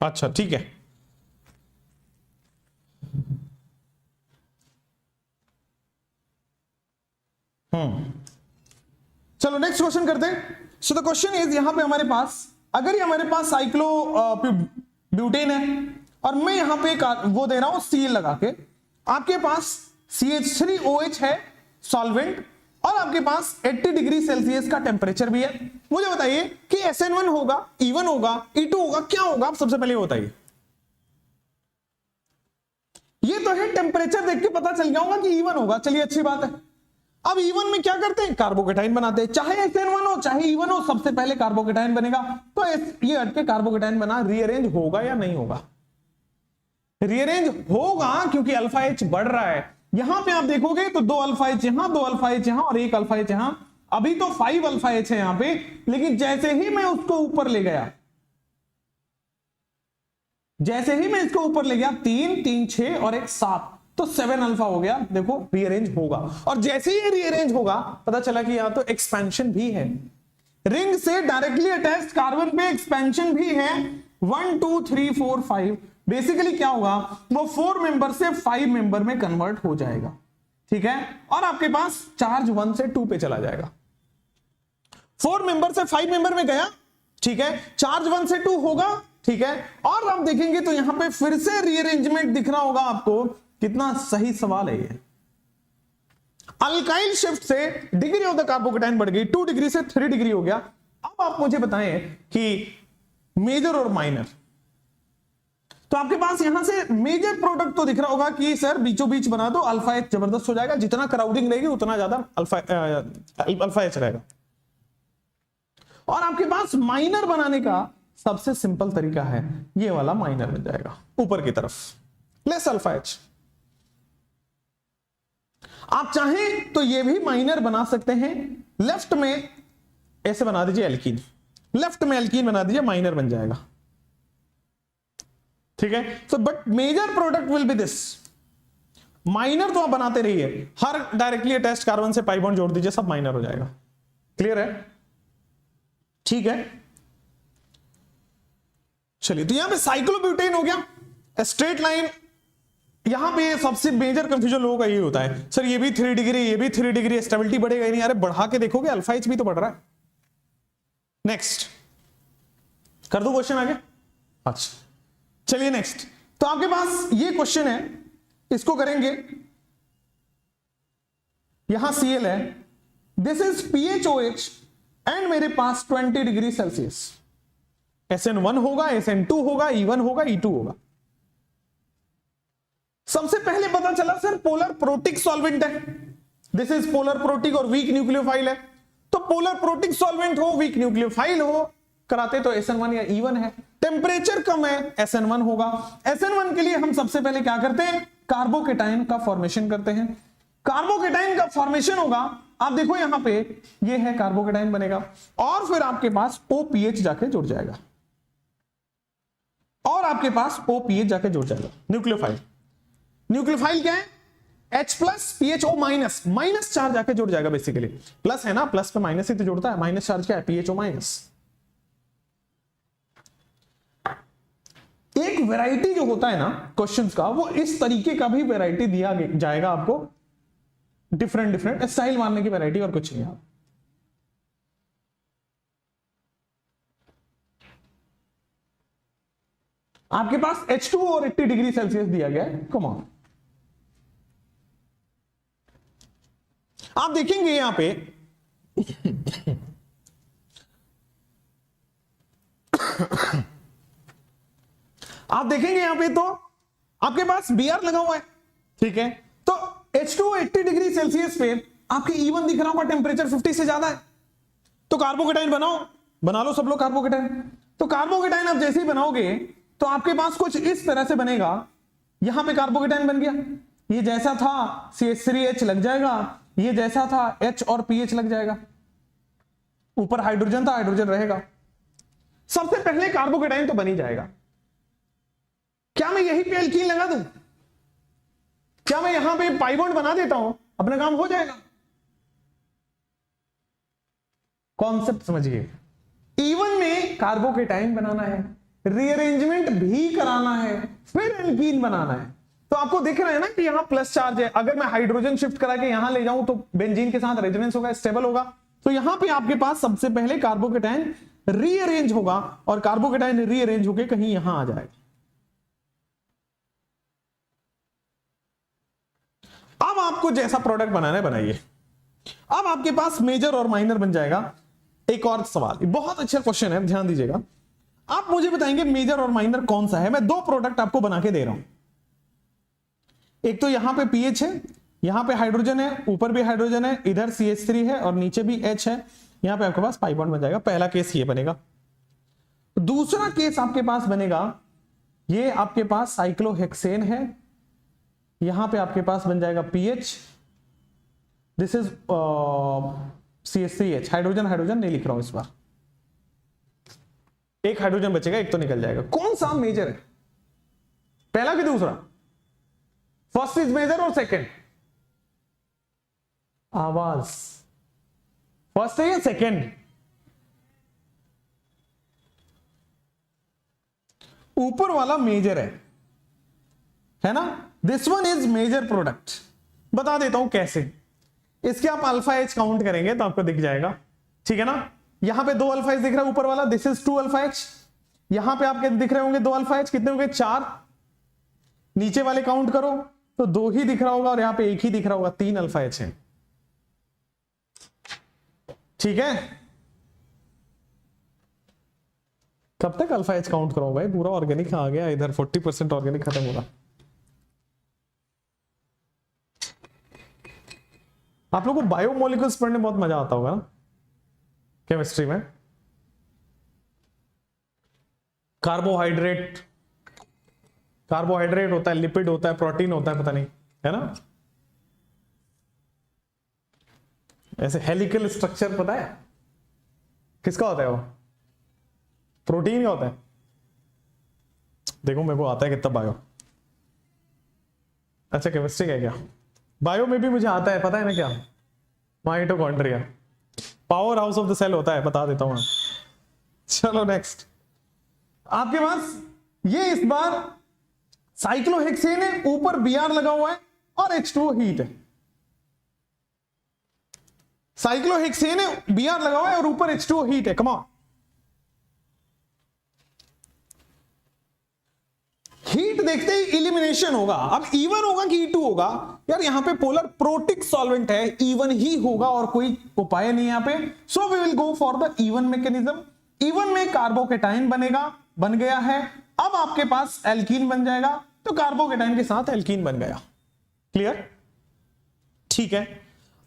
अच्छा ठीक है, चलो नेक्स्ट क्वेश्चन करते हैं। सो द क्वेश्चन इज, यहां पे हमारे पास अगर ये हमारे पास साइक्लो ब्यूटेन है और मैं यहां पे वो दे रहा हूं Cl लगा के, आपके पास CH3OH है सॉल्वेंट और आपके पास 80 डिग्री सेल्सियस का टेम्परेचर भी है। मुझे बताइए कि SN1 होगा, E1 होगा, E2 होगा, क्या होगा? आप सबसे पहले बताइए। ये तो है टेम्परेचर देख के पता चल गया होगा कि E1 होगा, चलिए अच्छी बात है। अब E1 में क्या करते हैं, कार्बोकेटाइन बनाते हैं, चाहे SN1 हो चाहे E1 हो, सबसे पहले कार्बोकेटाइन बनेगा। तो ये हटके कार्बोकेटाइन बना, रीअरेंज होगा या नहीं होगा? रीअरेंज होगा क्योंकि अल्फा एच बढ़ रहा है। यहां पे आप देखोगे तो 2 अल्फा एच यहां, 2 अल्फा एच यहां और 1 अल्फा एच यहां। अभी तो 5 अल्फा एच है यहां पे, लेकिन जैसे ही मैं उसको ऊपर ले गया जैसे ही मैं इसको ऊपर ले गया 3 3 6 और एक 7, तो 7 अल्फा हो गया। देखो रीअरेंज होगा, और जैसे ही रीअरेंज होगा पता चला कि यहां तो एक्सपेंशन भी है, रिंग से डायरेक्टली अटैच्ड कार्बन पे एक्सपेंशन भी है। 1 2 3 4 5 बेसिकली क्या होगा, वो 4 मेंबर से 5 मेंबर में कन्वर्ट हो जाएगा, ठीक है। और आपके पास चार्ज 1 से 2 पे चला जाएगा। 4 मेंबर से 5 मेंबर में गया, ठीक है, चार्ज 1 से 2 होगा, ठीक है। और आप देखेंगे तो यहां पे फिर से रीअरेंजमेंट दिख रहा होगा आपको। कितना सही सवाल है ये। अल्काइल शिफ्ट से डिग्री ऑफ द कार्बोकेटाइन बढ़ गई, 2 डिग्री से 3 डिग्री हो गया। अब आप मुझे बताएं कि मेजर और माइनर, तो आपके पास यहां से मेजर प्रोडक्ट तो दिख रहा होगा कि सर बीचों बीच बना दो, अल्फा एच जबरदस्त हो जाएगा, जितना क्राउडिंग रहेगी उतना ज्यादा अल्फा एच रहेगा। और आपके पास माइनर बनाने का सबसे सिंपल तरीका है, ये वाला माइनर बन जाएगा ऊपर की तरफ, लेस अल्फा एच। आप चाहें तो ये भी माइनर बना सकते हैं, लेफ्ट में ऐसे बना दीजिए एल्कीन, लेफ्ट में एल्कीन बना दीजिए, माइनर बन जाएगा, ठीक है। तो but major product will be this, minor तो आप बनाते रहिए, हर डायरेक्टली अटैच्ड कार्बन से पाई बॉन्ड जोड़ दीजिए, सब माइनर हो जाएगा। क्लियर है, ठीक है। चलिए, तो यहां पे साइक्लोब्यूटेन हो गया, स्ट्रेट लाइन। यहां पे सबसे मेजर कंफ्यूजन लोगों का ये होता है, सर ये भी 3 डिग्री, ये भी 3 डिग्री, स्टेबिलिटी बढ़ेगा ही नहीं। अरे बढ़ा के देखोगे, अल्फा एच भी तो बढ़ रहा है। नेक्स्ट कर दो क्वेश्चन आगे। अच्छा चलिए नेक्स्ट, तो आपके पास ये क्वेश्चन है, इसको करेंगे। यहां Cl है, दिस इज PHOH एंड मेरे पास 20 डिग्री सेल्सियस। SN1 होगा, SN2 होगा, E1 होगा, E2 होगा। सबसे पहले पता चला सर पोलर प्रोटिक सॉल्वेंट है, दिस इज पोलर प्रोटिक और वीक न्यूक्लियोफाइल है। तो पोलर प्रोटिक सॉल्वेंट हो, वीक न्यूक्लियोफाइल हो, कराते तो SN1 या E1 है। टेंपरेचर कम है, SN1 होगा। SN1 के लिए हम सबसे पहले क्या करते हैं, कार्बोकेटाइन का फॉर्मेशन करते हैं। कार्बोकेटाइन का फॉर्मेशन होगा, आप देखो यहां पे ये है कार्बोकेटाइन बनेगा, और फिर आपके पास OPH जाके जुड़ जाएगा, और आपके पास OPH जाके जुड़ जाएगा। न्यूक्लियोफाइल, न्यूक्लियोफाइल क्या है, H plus PHO minus, minus charge जाके जुड़ जाएगा। बेसिकली प्लस है ना, प्लस पे माइनस ही तो जुड़ता है, माइनस चार्ज क्या है, PHO माइनस। एक वैरायटी जो होता है ना क्वेश्चंस का, वो इस तरीके का भी वैरायटी दिया जाएगा आपको, डिफरेंट डिफरेंट स्टाइल मारने की वैरायटी, और कुछ नहीं। आपके पास H2 और 80 डिग्री सेल्सियस दिया गया है। कम ऑन, आप देखेंगे यहां पे आप देखेंगे यहां पे तो आपके पास Br लगा हुआ है, ठीक है। तो H2 80 डिग्री सेल्सियस पे आपके E1 दिख रहा होगा, टेंपरेचर 50 से ज्यादा है। तो कार्बोकेटाइन बनाओ, बना लो सब लोग कार्बोकेटाइन। तो कार्बोकेटाइन आप जैसे ही बनाओगे तो आपके पास कुछ इस तरह से बनेगा। यहां पे कार्बोकेटाइन बन गया, ये जैसा था CH3H लग जाएगा, ये जैसा था H और PH लग जाएगा, ऊपर हाइड्रोजन था, हाइड्रोजन रहेगा। सबसे पहले कार्बोकेटाइन तो बन ही जाएगा। क्या मैं यहीं पे एल्कीन लगा दूं, क्या मैं यहां पे पाई बॉन्ड बना देता हूं, अपना काम हो जाएगा। कॉन्सेप्ट समझिए, E1 में कार्बोकेटाइन बनाना है, रीअरेंजमेंट भी कराना है, फिर एल्कीन बनाना है। तो आपको दिख रहा है ना कि यहां प्लस चार्ज है, अगर मैं हाइड्रोजन शिफ्ट करा के यहां ले जाऊं तो बेंजीन के साथ रेजोनेंस होगा, स्टेबल होगा। तो यहां पे आपके पास सबसे पहले कार्बोकेटाइन रीअरेंज होगा, और कार्बोकेटाइन रीअरेंज होकर कहीं यहां आ जाएगा। अब आपको जैसा प्रोडक्ट बनाना है बनाइए। अब आपके पास मेजर और माइनर बन जाएगा। एक और सवाल, बहुत अच्छा क्वेश्चन है, ध्यान दीजिएगा। आप मुझे बताएंगे मेजर और माइनर कौन सा है। मैं 2 प्रोडक्ट आपको बना के दे रहा हूं। एक तो यहां पे PH है, यहां पे हाइड्रोजन है, ऊपर भी हाइड्रोजन है, इधर CH3 है और नीचे भी H है। यहां पे आपके पास पाई बॉन्ड बन जाएगा। पहला केस ये बनेगा। दूसरा केस आपके पास बनेगा, ये आपके पास साइक्लोहेक्सेन है, यहां पे आपके पास बन जाएगा PH, this is CH3H। Hydrogen hydrogen नहीं लिख रहा हूं इस बार, एक हाइड्रोजन बचेगा, एक तो निकल जाएगा। कौन सा मेजर है, पहला कि दूसरा? फर्स्ट इज मेजर और सेकंड? आवाज फर्स्ट है या सेकंड? ऊपर वाला मेजर है ना? This one is major product. बता देता हूं कैसे। इसके आप अल्फा एच काउंट करेंगे तो आपको दिख जाएगा, ठीक है ना? यहां पे 2 अल्फा एच दिख रहा है ऊपर वाला, दिस इज 2 अल्फा एच। यहां पे आपके दिख रहे होंगे 2 अल्फा एच, कितने हो गए? 4। नीचे वाले काउंट करो तो 2 ही दिख रहा होगा और यहां पे 1 ही दिख रहा होगा, 3 अल्फा एच है, ठीक है? कब तक अल्फा एच काउंट करो भाई? पूरा ऑर्गेनिक आ गया इधर, 40% ऑर्गेनिक खत्म होगा। आप लोगों को बायोमोलिक्यूल्स पढ़ने में बहुत मजा आता होगा ना केमिस्ट्री में। कार्बोहाइड्रेट होता है, लिपिड होता है, प्रोटीन होता है, पता नहीं, है ना? ऐसे हेलिकल स्ट्रक्चर पता है किसका होता है? वो प्रोटीन का होता है। देखो मेरे को आता है कितना बायो। अच्छा केमिस्ट्री का है क्या? बायो में भी मुझे आता है, पता है ना क्या? Mitochondria, power house of the cell होता है, बता देता हूं मैं। चलो नेक्स्ट, आपके पास ये इस बार साइक्लोहेक्सेन है, ऊपर Br लगा हुआ है और H2O हीट है। साइक्लोहेक्सेन है, Br लगा हुआ है और ऊपर H2O हीट है। कम ऑन, हीट देखते ही इलिमिनेशन होगा। अब E1 होगा कि E2 होगा? यार यहां पे पोलर प्रोटिक सॉल्वेंट है, E1 ही होगा और कोई उपाय नहीं यहां पे। So we will go for the E1 mechanism. E1 में कार्बोकेटाइन बनेगा, बन गया है। अब आपके पास एल्कीन बन जाएगा, तो कार्बोकेटाइन के साथ एल्कीन बन गया। क्लियर? ठीक है।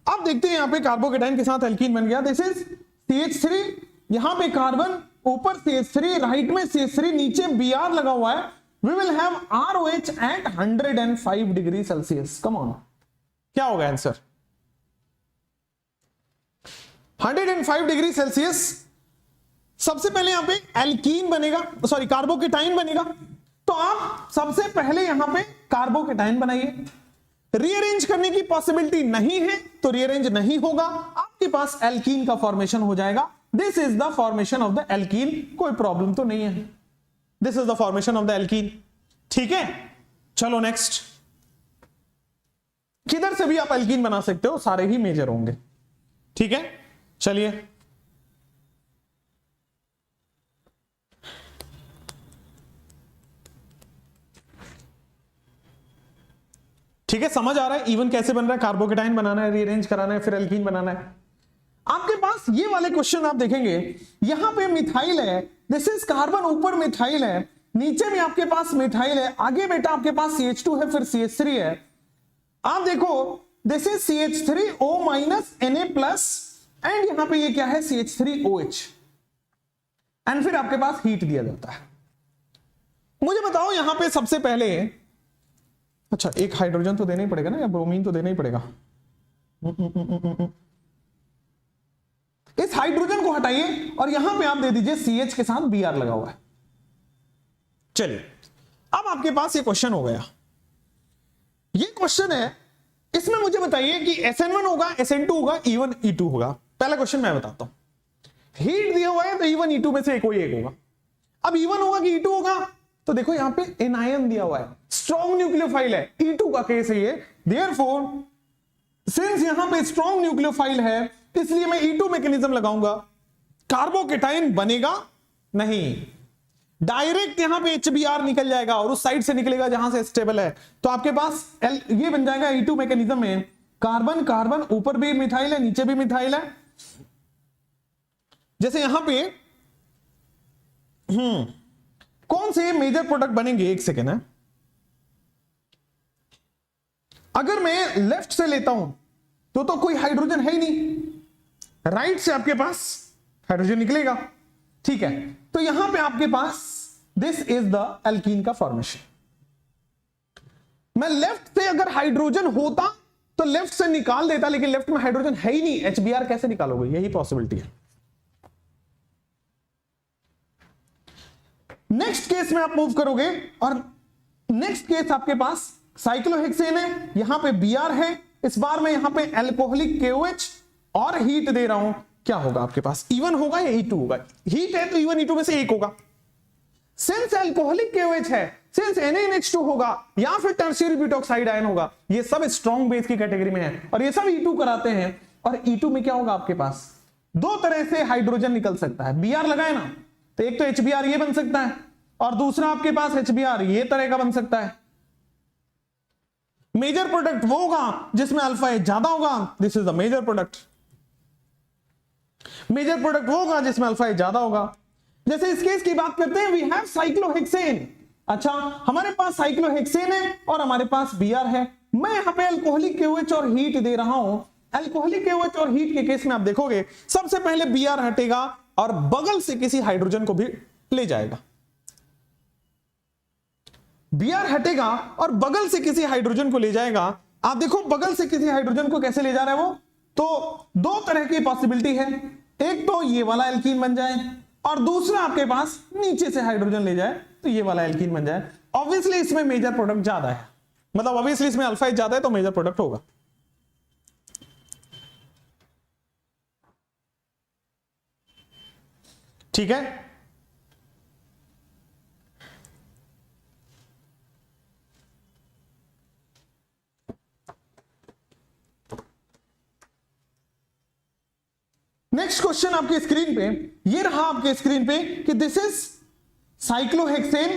अब देखते हैं यहां पे कार्बोकेटाइन के साथ एल्कीन बन गया। दिस इज CH3, यहां पे कार्बन, ऊपर CH3, राइट में CH3, नीचे Br लगा हुआ है। We will have ROH at 105 degree Celsius. Come on, क्या होगा आंसर? 105 degree Celsius. सबसे पहले यहां पे एल्कीन बनेगा, सॉरी कार्बोकेटाइन बनेगा। तो आप सबसे पहले यहां पे कार्बोकेटाइन बनाइए। रीअरेंज करने की पॉसिबिलिटी नहीं है तो रीअरेंज नहीं होगा, आपके पास एल्कीन का फॉर्मेशन हो जाएगा। This is the formation of the alkene, कोई प्रॉब्लम तो नहीं है। This is the formation of the alkene, ठीक है? चलो नेक्स्ट, किधर से भी आप एल्कीन बना सकते हो, सारे ही मेजर होंगे, ठीक है? चलिए ठीक है, समझ आ रहा है इवन कैसे बन रहा है? कार्बोकेटाइन बनाना है, रीअरेंज कराना है, फिर एल्कीन बनाना है। आपके पास ये वाले क्वेश्चन आप देखेंगे, यहां पे मिथाइल है, दिस इज कार्बन, ऊपर मिथाइल है, नीचे भी आपके पास मिथाइल है, आगे बेटा आपके पास CH2 है, फिर CH3 है। आप देखो this is CH3O minus Na plus, and यहां पे ये क्या है? CH3OH, एंड फिर आपके पास हीट दिया जाता है। मुझे बताओ यहां पे सबसे पहले, अच्छा एक हाइड्रोजन तो देना ही पड़ेगा ना, या ब्रोमीन तो देना ही पड़ेगा। इस हाइड्रोजन को हटाइए और यहां पे आप दे दीजिए CH के साथ Br लगा हुआ है। चलिए अब आपके पास ये क्वेश्चन हो गया। ये क्वेश्चन है, इसमें मुझे बताइए कि SN1 होगा, SN2 होगा, E1 E2 होगा। पहला क्वेश्चन मैं बताता हूं। हीट दिया हुआ है तो E1 E2 में से कोई एक होगा। अब E1 होगा कि E2 होगा? तो देखो यहां पे एनायन दिया हुआ है, स्ट्रॉन्ग न्यूक्लियोफाइल है, E2 का केस है ये। देयरफॉर सिंस यहां पे स्ट्रॉन्ग न्यूक्लियोफाइल है, इसलिए मैं E2 मैकेनिज्म लगाऊंगा। कार्बोकेटाइन बनेगा नहीं, डायरेक्ट यहां पे HBr निकल जाएगा और उस साइड से निकलेगा जहां से स्टेबल है। तो आपके पास ये बन जाएगा E2 मैकेनिज्म में कार्बन कार्बन, ऊपर भी मिथाइल है, नीचे भी मिथाइल है। जैसे यहां पे कौन से मेजर प्रोडक्ट बनेंगे? एक सेकेंड है, अगर मैं लेफ्ट से लेता हूं तो कोई हाइड्रोजन है ही नहीं, राइट से आपके पास हाइड्रोजन निकलेगा, ठीक है? तो यहां पे आपके पास दिस इज द एल्कीन का फॉर्मेशन। मैं लेफ्ट से अगर हाइड्रोजन होता तो लेफ्ट से निकाल देता, लेकिन लेफ्ट में हाइड्रोजन है ही नहीं, HBr कैसे निकालोगे? यही पॉसिबिलिटी है। नेक्स्ट केस में आप मूव करोगे और नेक्स्ट केस आपके पास साइक्लोहेक्सेन है, यहां पे Br है, इस बार मैं यहां पे एल्कोहलिक KOH और हीट दे रहा हूं, क्या होगा आपके पास, इवन होगा या E2 होगा? हीट है तो इवन E2 में से एक होगा। सिंस एल्कोहलिक KOH है, सिंस NaNH2 होगा या फिर टर्शियरी ब्यूटॉक्साइड आयन होगा, ये सब स्ट्रॉन्ग बेस की कैटेगरी में है और ये सब E2 कराते हैं। और E2 में क्या होगा आपके पास, दो तरह से हाइड्रोजन निकल सकता है। Br लगाए ना, तो एक तो HBr ये बन सकता है और दूसरा आपके पास HBr ये तरह का बन सकता है। मेजर प्रोडक्ट वो होगा जिसमें अल्फा एच ज्यादा होगा, this is the major product. Major product वो होगा जिसमें अल्फा एच ज्यादा होगा। जैसे इस केस की बात करते हैं, वी हैव साइक्लोहेक्सेन। अच्छा, हमारे पास साइक्लोहेक्सेन है और हमारे पास Br है। मैं यहां पे अल्कोहलिक KOH और हीट दे रहा हूं। अल्कोहलिक KOH और हीट के केस में आप देखोगे सबसे पहले Br हटेगा और बगल से किसी हाइड्रोजन को भी ले जाएगा। Br हटेगा और बगल से किसी हाइड्रोजन को ले जाएगा। आप देखो बगल से किसी हाइड्रोजन को कैसे ले जा रहा है वो, तो दो तरह की पॉसिबिलिटी है, एक तो ये वाला एल्कीन बन जाए और दूसरा आपके पास नीचे से हाइड्रोजन ले जाए तो ये वाला एल्कीन बन जाए। ऑब्वियसली इसमें मेजर प्रोडक्ट ज्यादा है, मतलब ऑब्वियसली इसमें अल्फा एच ज्यादा है तो मेजर प्रोडक्ट होगा। ठीक है, नेक्स्ट क्वेश्चन आपकी स्क्रीन पे ये रहा, आपके स्क्रीन पे कि this is cyclohexane,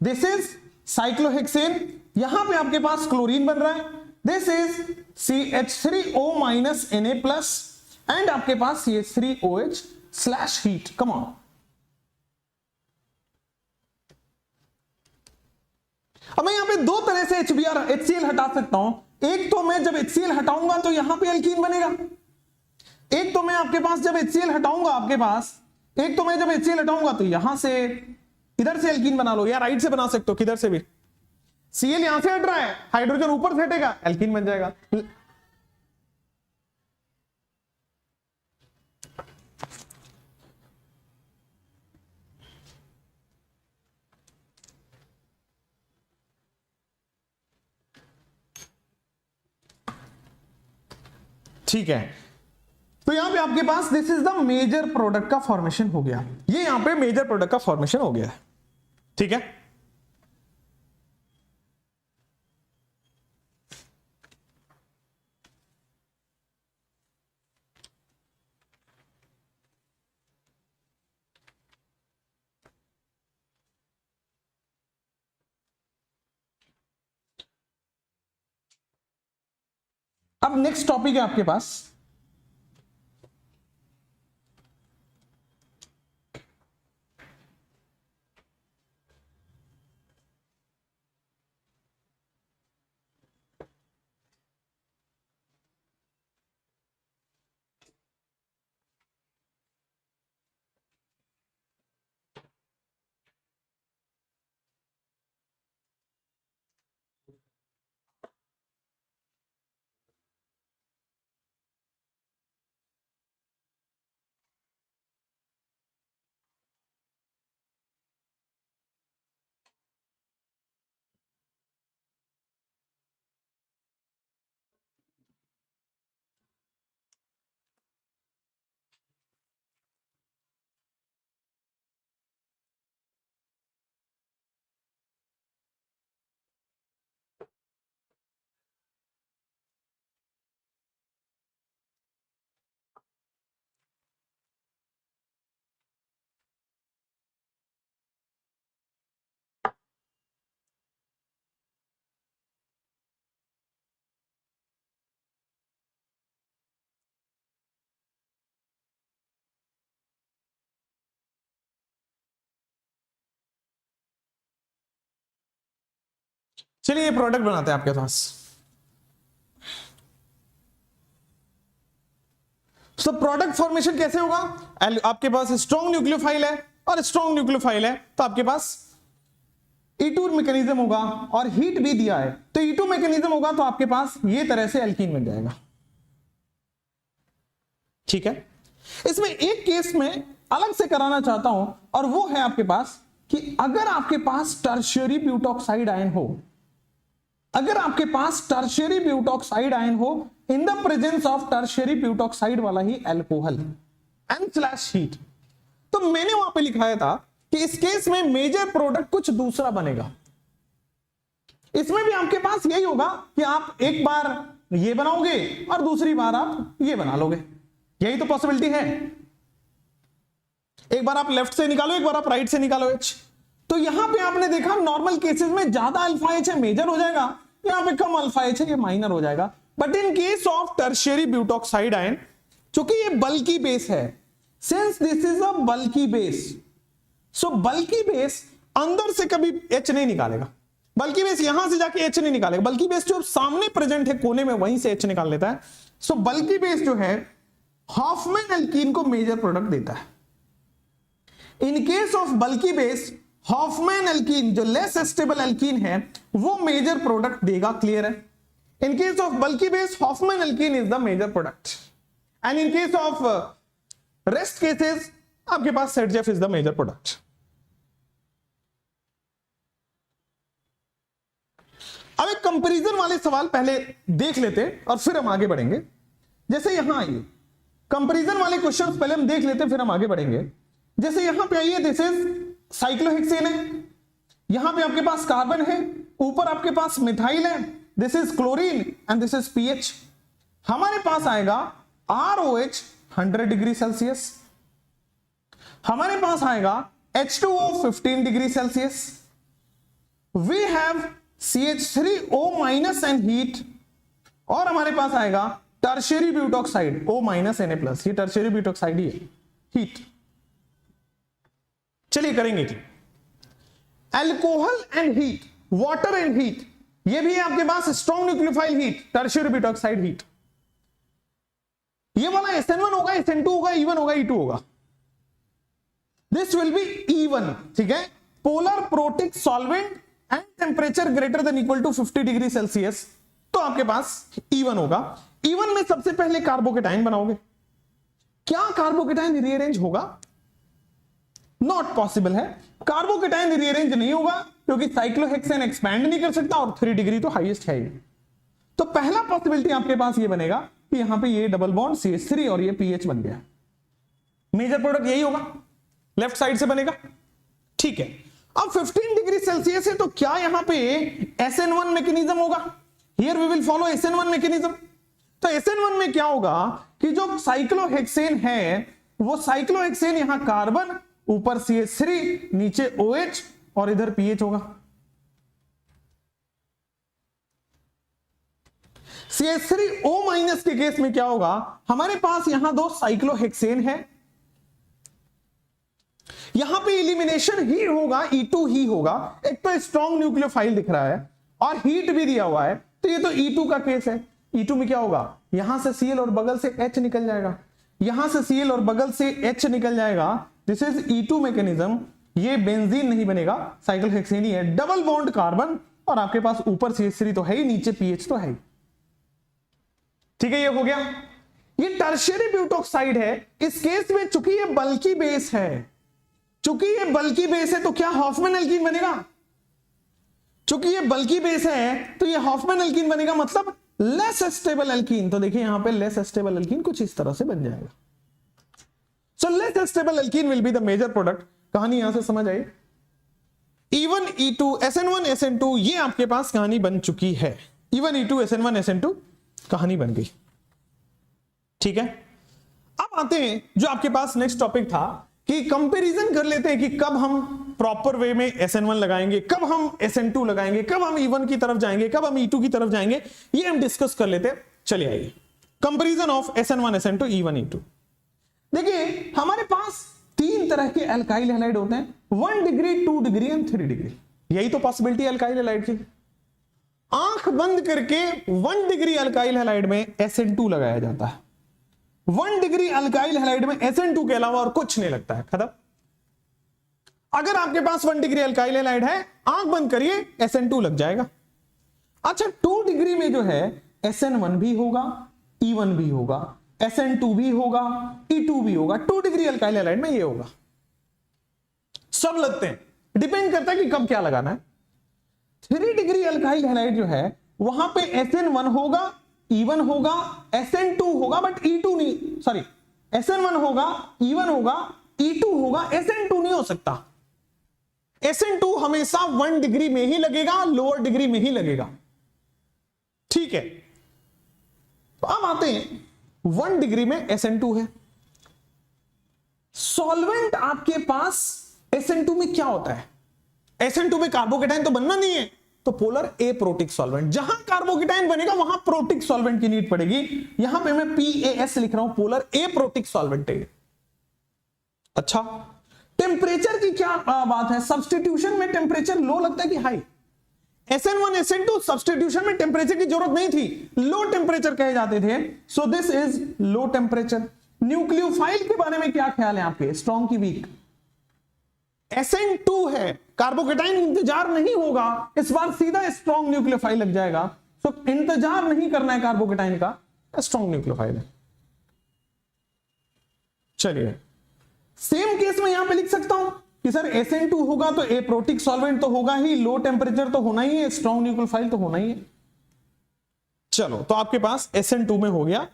this is cyclohexane, यहां पे आपके पास क्लोरीन बन रहा है, this is CH3O Na+ and आपके पास CH3OH slash heat. Come on, अब मैं यहां पे दो तरह से HCl हटा सकता हूं। एक तो मैं जब HCl हटाऊंगा तो यहां पे एल्कीन बनेगा, एक तो मैं आपके पास जब HCl हटाऊंगा आपके पास, एक तो मैं जब HCl हटाऊंगा तो यहां से इधर से एल्कीन बना लो या राइट से बना सकते हो, किधर से भी। Cl यहां से हट रहा है, हाइड्रोजन ऊपर से हटेगा, एल्कीन बन जाएगा। ठीक है, तो यहां पे आपके पास this is the major product का फॉर्मेशन हो गया, ये यहां पे मेजर प्रोडक्ट का फॉर्मेशन हो गया है। ठीक है, अब नेक्स्ट टॉपिक है आपके पास चलिए ये प्रोडक्ट बनाते हैं आपके पास। तो प्रोडक्ट फॉर्मेशन कैसे होगा, आपके पास स्ट्रॉन्ग न्यूक्लियोफाइल है और स्ट्रॉन्ग न्यूक्लियोफाइल है तो आपके पास E2 मैकेनिज्म होगा और हीट भी दिया है तो E2 मैकेनिज्म होगा तो आपके पास ये तरह से एल्कीन बन जाएगा। ठीक है, इसमें एक केस में अलग से कराना चाहता हूं और वो है आपके पास कि अगर आपके पास टर्शियरी ब्यूटॉक्साइड आयन हो, अगर आपके पास टर्शियरी ब्यूटॉक्साइड आयन हो in the presence of tertiary butoxide वाला ही अल्कोहल N/हीट, तो मैंने वहां पे लिखाया था कि इस केस में मेजर प्रोडक्ट कुछ दूसरा बनेगा। इसमें भी आपके पास यही होगा कि आप एक बार ये बनाओगे और दूसरी बार आप ये बना लोगे, यही तो पॉसिबिलिटी है। एक बार आप लेफ्ट से निकालो, एक बार आप राइट से निकालो H। तो यहां पे आपने देखा नॉर्मल केसेस में ज्यादा अल्फा H है मेजर हो जाएगा, यहां पे कम अल्फा H है ये माइनर हो जाएगा। But in case of tertiary butoxide ion, चूंकि ये बल्की बेस है, since this is a bulky base, so bulky base अंदर से कभी H नहीं निकालेगा, बल्कि बेस यहां से जाके H नहीं निकालेगा, बल्कि बेस जो सामने प्रेजेंट है कोने में वहीं से H निकाल लेता है। सो बल्की बेस जो है हॉफमैन एल्कीन को मेजर प्रोडक्ट देता है। In case of bulky base Hofmann alkene जो लेस स्टेबल एल्कीन है वो मेजर प्रोडक्ट देगा, क्लियर है। In case of bulky base Hofmann alkene is the major product, and in case of rest cases आपके पास ZF is the major product. अब एक comparison वाले सवाल पहले देख लेते और फिर हम आगे बढ़ेंगे। जैसे यहां आइए, कंपैरिजन वाले क्वेश्चंस पहले हम देख लेते फिर हम आगे बढ़ेंगे। जैसे यहां पे आइए, दिस इज साइक्लोहेक्सेन है, यहां पे आपके पास कार्बन है, ऊपर आपके पास मिथाइल है, this is chlorine and this is pH. हमारे पास आएगा ROH 100 डिग्री सेल्सियस, हमारे पास आएगा H2O 15 degree Celsius, we have CH3O minus and heat, और हमारे पास आएगा tertiary butoxide O minus Na+, ये टर्शियरी ब्यूटॉक्साइड ही है, हीट। चलिए करेंगे कि alcohol and heat, water and heat, ये भी है आपके पास strong nucleophile heat, tertiary butoxide heat. ये वाला SN1 होगा, SN2 होगा, E1 होगा, E2 होगा। दिस विल बी E1, ठीक है। Polar protic solvent and temperature greater than equal to 50 degree Celsius, तो आपके पास E1 होगा। E1 में सबसे पहले कार्बोकेटाइन बनाओगे। क्या कार्बोकेटाइन रीअरेंज होगा? नॉट पॉसिबल है, कार्बोकेटाइन रीअरेंज नहीं होगा क्योंकि साइक्लोहेक्सेन एक्सपैंड नहीं कर सकता और 3 डिग्री तो हाईएस्ट है ही। तो पहला पॉसिबिलिटी आपके पास ये बनेगा कि यहां पे ये डबल बॉन्ड CH3 और ये पीएच बन गया। मेजर प्रोडक्ट यही होगा, लेफ्ट साइड से बनेगा, ठीक है। अब 15 डिग्री सेल्सियस है तो क्या यहां पे SN1 मैकेनिज्म होगा? Here we will follow SN1 mechanism. तो SN1 में क्या होगा कि जो साइक्लोहेक्सेन है वो साइक्लोहेक्सेन यहां कार्बन, ऊपर CH3, नीचे OH और इधर पीएच होगा। CH3O माइनस के केस में क्या होगा, हमारे पास यहां 2 साइक्लोहेक्सेन है, यहां पे इलिमिनेशन ही होगा, E2 ही होगा। एक तो स्ट्रॉन्ग न्यूक्लियोफाइल दिख रहा है और हीट भी दिया हुआ है, तो ये तो E2 का केस है। E2 में क्या होगा, यहां से Cl और बगल से H निकल जाएगा, यहां से Cl और बगल से H निकल जाएगा। This is E2 mechanism. ये बेंजीन नहीं बनेगा, साइक्लोहेक्सेन ही है, डबल बॉन्ड कार्बन, और आपके पास ऊपर CH3 तो है ही, नीचे पीएच तो है ही, ठीक है। ये हो गया। ये टर्शियरी ब्यूटॉक्साइड है, इस केस में चूंकि ये बल्की बेस है, चूंकि ये बल्की बेस है तो क्या हॉफमैन एल्कीन बनेगा? चूंकि ये बल्की बेस है तो ये हॉफमैन एल्कीन बनेगा, मतलब लेस स्टेबल एल्कीन। तो देखिए यहां पे लेस स्टेबल एल्कीन कुछ इस तरह से बन जाएगा। So less stable alkene will be the major product. कहानी यहां से समझ आई। E1 E2 SN1 SN2 ये आपके पास कहानी बन चुकी है। E1 E2 SN1 SN2 कहानी बन गई, ठीक है। अब आते हैं जो आपके पास नेक्स्ट टॉपिक था कि कंपैरिजन कर लेते हैं कि कब हम प्रॉपर वे में SN1 लगाएंगे, कब हम SN2 लगाएंगे, कब हम E1 की तरफ जाएंगे, कब हम E2 की तरफ जाएंगे, ये हम डिस्कस कर लेते हैं। चलिए आइए, comparison of SN1 SN2 E1 E2। देखिए हमारे पास 3 तरह के अल्काइल हैलाइड होते हैं, 1 डिग्री, 2 डिग्री एंड 3 डिग्री। यही तो पॉसिबिलिटी है अल्काइल हैलाइड की। आंख बंद करके 1 डिग्री अल्काइल हैलाइड में SN2 लगाया जाता है। 1 डिग्री अल्काइल हैलाइड में SN2 के अलावा और कुछ नहीं लगता है, खत्म। अगर आपके पास 1 डिग्री अल्काइल हैलाइड है, आंख बंद करिए, SN2 लग जाएगा। अच्छा 2 डिग्री में जो है SN1 भी होगा, E1 भी होगा, SN2 भी होगा, E2 भी होगा। 2 डिग्री अल्काइल हैलाइड में ये होगा, सब लगते हैं। डिपेंड करता है कि कब क्या लगाना है। 3 डिग्री अल्काइल हैलाइड जो है वहां पे SN1 होगा, E1 होगा, SN2 होगा, बट E2 नहीं, सॉरी SN1 होगा, E1 होगा, E2 होगा, SN2 नहीं हो सकता। SN2 हमेशा 1 डिग्री में ही लगेगा, लोअर डिग्री में ही लगेगा, ठीक है। तो अब आते हैं 1 डिग्री में SN2 है। सॉल्वेंट आपके पास SN2 में क्या होता है? SN2 में कार्बोकेटाइन तो बनना नहीं है, तो पोलर एप्रोटिक सॉल्वेंट। जहां कार्बोकेटाइन बनेगा वहां प्रोटिक सॉल्वेंट की नीड पड़ेगी। यहां पे मैं PAS लिख रहा हूं, पोलर एप्रोटिक सॉल्वेंट है। अच्छा, टेम्परेचर की क्या बात है? सब्स्टिट्यूशन में टेम्परेचर लो लगता है कि हाई? SN1 SN2 सब्स्टिट्यूशन में टेम्परेचर की जरूरत नहीं थी, लो टेम्परेचर कहे जाते थे, so this is low temperature. Nucleophile के बारे में क्या ख्याल है आपके? स्ट्रॉन्ग की वीक? SN2 है, कार्बोकेटाइन इंतजार नहीं होगा, इस बार सीधा स्ट्रॉन्ग न्यूक्लियोफाइल लग जाएगा, तो इंतजार नहीं करना है कार्बोकेटाइन का, स्ट्रॉन्ग न्यूक्लियोफाइल है। चलिए, सेम केस में यहां पे लिख सकता हूं कि सर SN2 होगा तो एप्रोटिक सॉल्वेंट तो होगा ही, लो टेम्परेचर तो होना ही है, स्ट्रॉन्ग न्यूक्लियोफाइल तो होना ही है। चलो, तो आपके पास SN2 में हो गया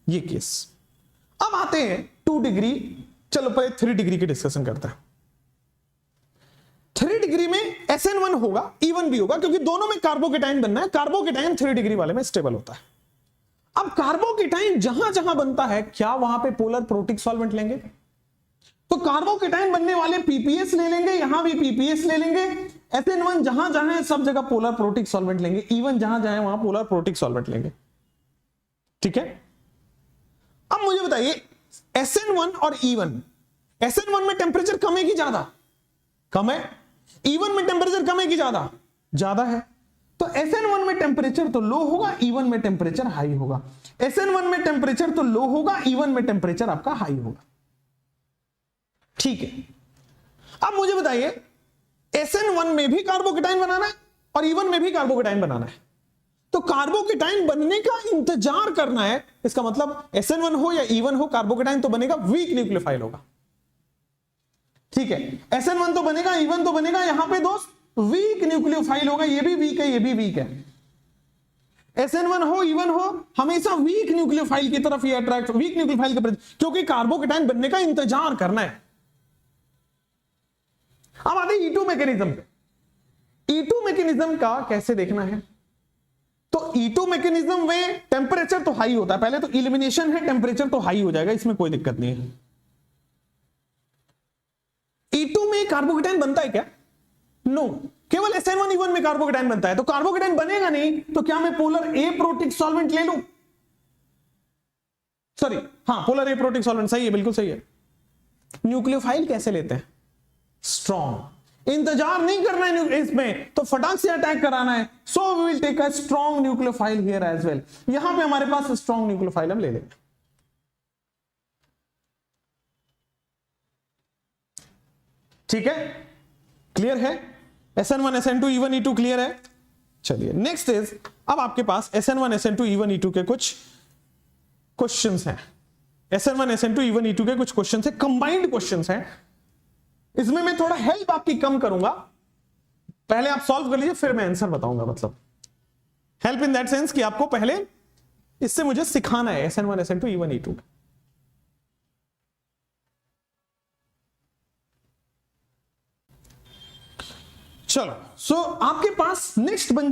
ये केस। अब आते हैं 2 डिग्री, चलो पहले 3 डिग्री की डिस्कशन करते हैं। 3 डिग्री में SN1 होगा, E1 भी होगा, क्योंकि दोनों में कार्बोकेटाइन बनना है। कार्बोकेटाइन 3 डिग्री वाले में स्टेबल होता है। अब कार्बोकेटाइन जहां जहां बनता है, क्या वहां पे पोलर प्रोटिक सॉल्वेंट लेंगे? तो कार्बोकेटाइन बनने वाले PPS ले लेंगे, यहां भी PPS ले लेंगे। SN1 जहां जहां है सब जगह पोलर प्रोटिक सॉल्वेंट लेंगे, E1 जहां जहां है वहां पोलर प्रोटिक सॉल्वेंट लेंगे, ठीक है। अब मुझे बताइए SN1 और E1, SN1 में टेम्परेचर कम है कि ज्यादा? कम है। E1 में टेम्परेचर कम है कि ज्यादा? ज्यादा है। तो SN1 में टेम्परेचर तो लो होगा, E1 में टेम्परेचर हाई होगा। SN1 में टेम्परेचर तो लो होगा, E1 में टेम्परेचर आपका हाई होगा, ठीक है। अब मुझे बताइए SN1 में भी कार्बोकेटाइन बनाना है और E1 में भी कार्बोकेटाइन बनाना है, तो कार्बोकेटाइन बनने का इंतजार करना है। इसका मतलब SN1 हो या E1 हो, कार्बोकेटाइन तो बनेगा, वीक न्यूक्लियोफाइल होगा, ठीक है। SN1 तो बनेगा, E1 तो बनेगा, यहां पे दोस्त वीक न्यूक्लियोफाइल होगा, ये भी वीक है, ये भी वीक है। SN1 हो, E1 हो, हमेशा वीक न्यूक्लियोफाइल की तरफ ये अट्रैक्ट, वीक न्यूक्लियोफाइल के प्रति, क्योंकि कार्बोकेटाइन बनने का इंतजार करना है। अब आते हैं E2 मैकेनिज्म पे। E2 मैकेनिज्म का कैसे देखना है? तो E2 मैकेनिज्म में टेम्परेचर तो हाई होता है, पहले तो इलिमिनेशन है, टेम्परेचर तो हाई हो जाएगा, इसमें कोई दिक्कत नहीं है। E2 में कार्बोकेटाइन बनता है क्या? नो, केवल SN1 E1 में कार्बोकेटाइन बनता है। तो कार्बोकेटाइन बनेगा नहीं, तो क्या मैं पोलर एप्रोटिक सॉल्वेंट ले लूं? सॉरी, हां, पोलर एप्रोटिक सॉल्वेंट सही है, बिल्कुल सही है। न्यूक्लियोफाइल कैसे लेते हैं? स्ट्रॉन्ग। इंतजार नहीं करना है इसमें, तो फटाक से अटैक कराना है, so we will take a strong nucleophile here as well. यहां पे हमारे पास स्ट्रॉन्ग न्यूक्लियोफाइल हम ले लेंगे, ठीक है। क्लियर है? SN1 SN2 E1 E2 clear है। चलिए नेक्स्ट इज, अब आपके पास SN1 SN2 E1 E2 के कुछ क्वेश्चंस हैं। SN1 SN2 E1 E2 के कुछ क्वेश्चंस हैं, कंबाइंड क्वेश्चंस हैं। इसमें मैं थोड़ा हेल्प आपकी कम करूंगा, पहले आप सॉल्व कर लीजिए, फिर मैं आंसर बताऊंगा। मतलब हेल्प इन दैट सेंस कि आपको पहले इससे मुझे सिखाना है SN1 SN2 E1 E2। चलो, सो आपके पास नेक्स्ट बन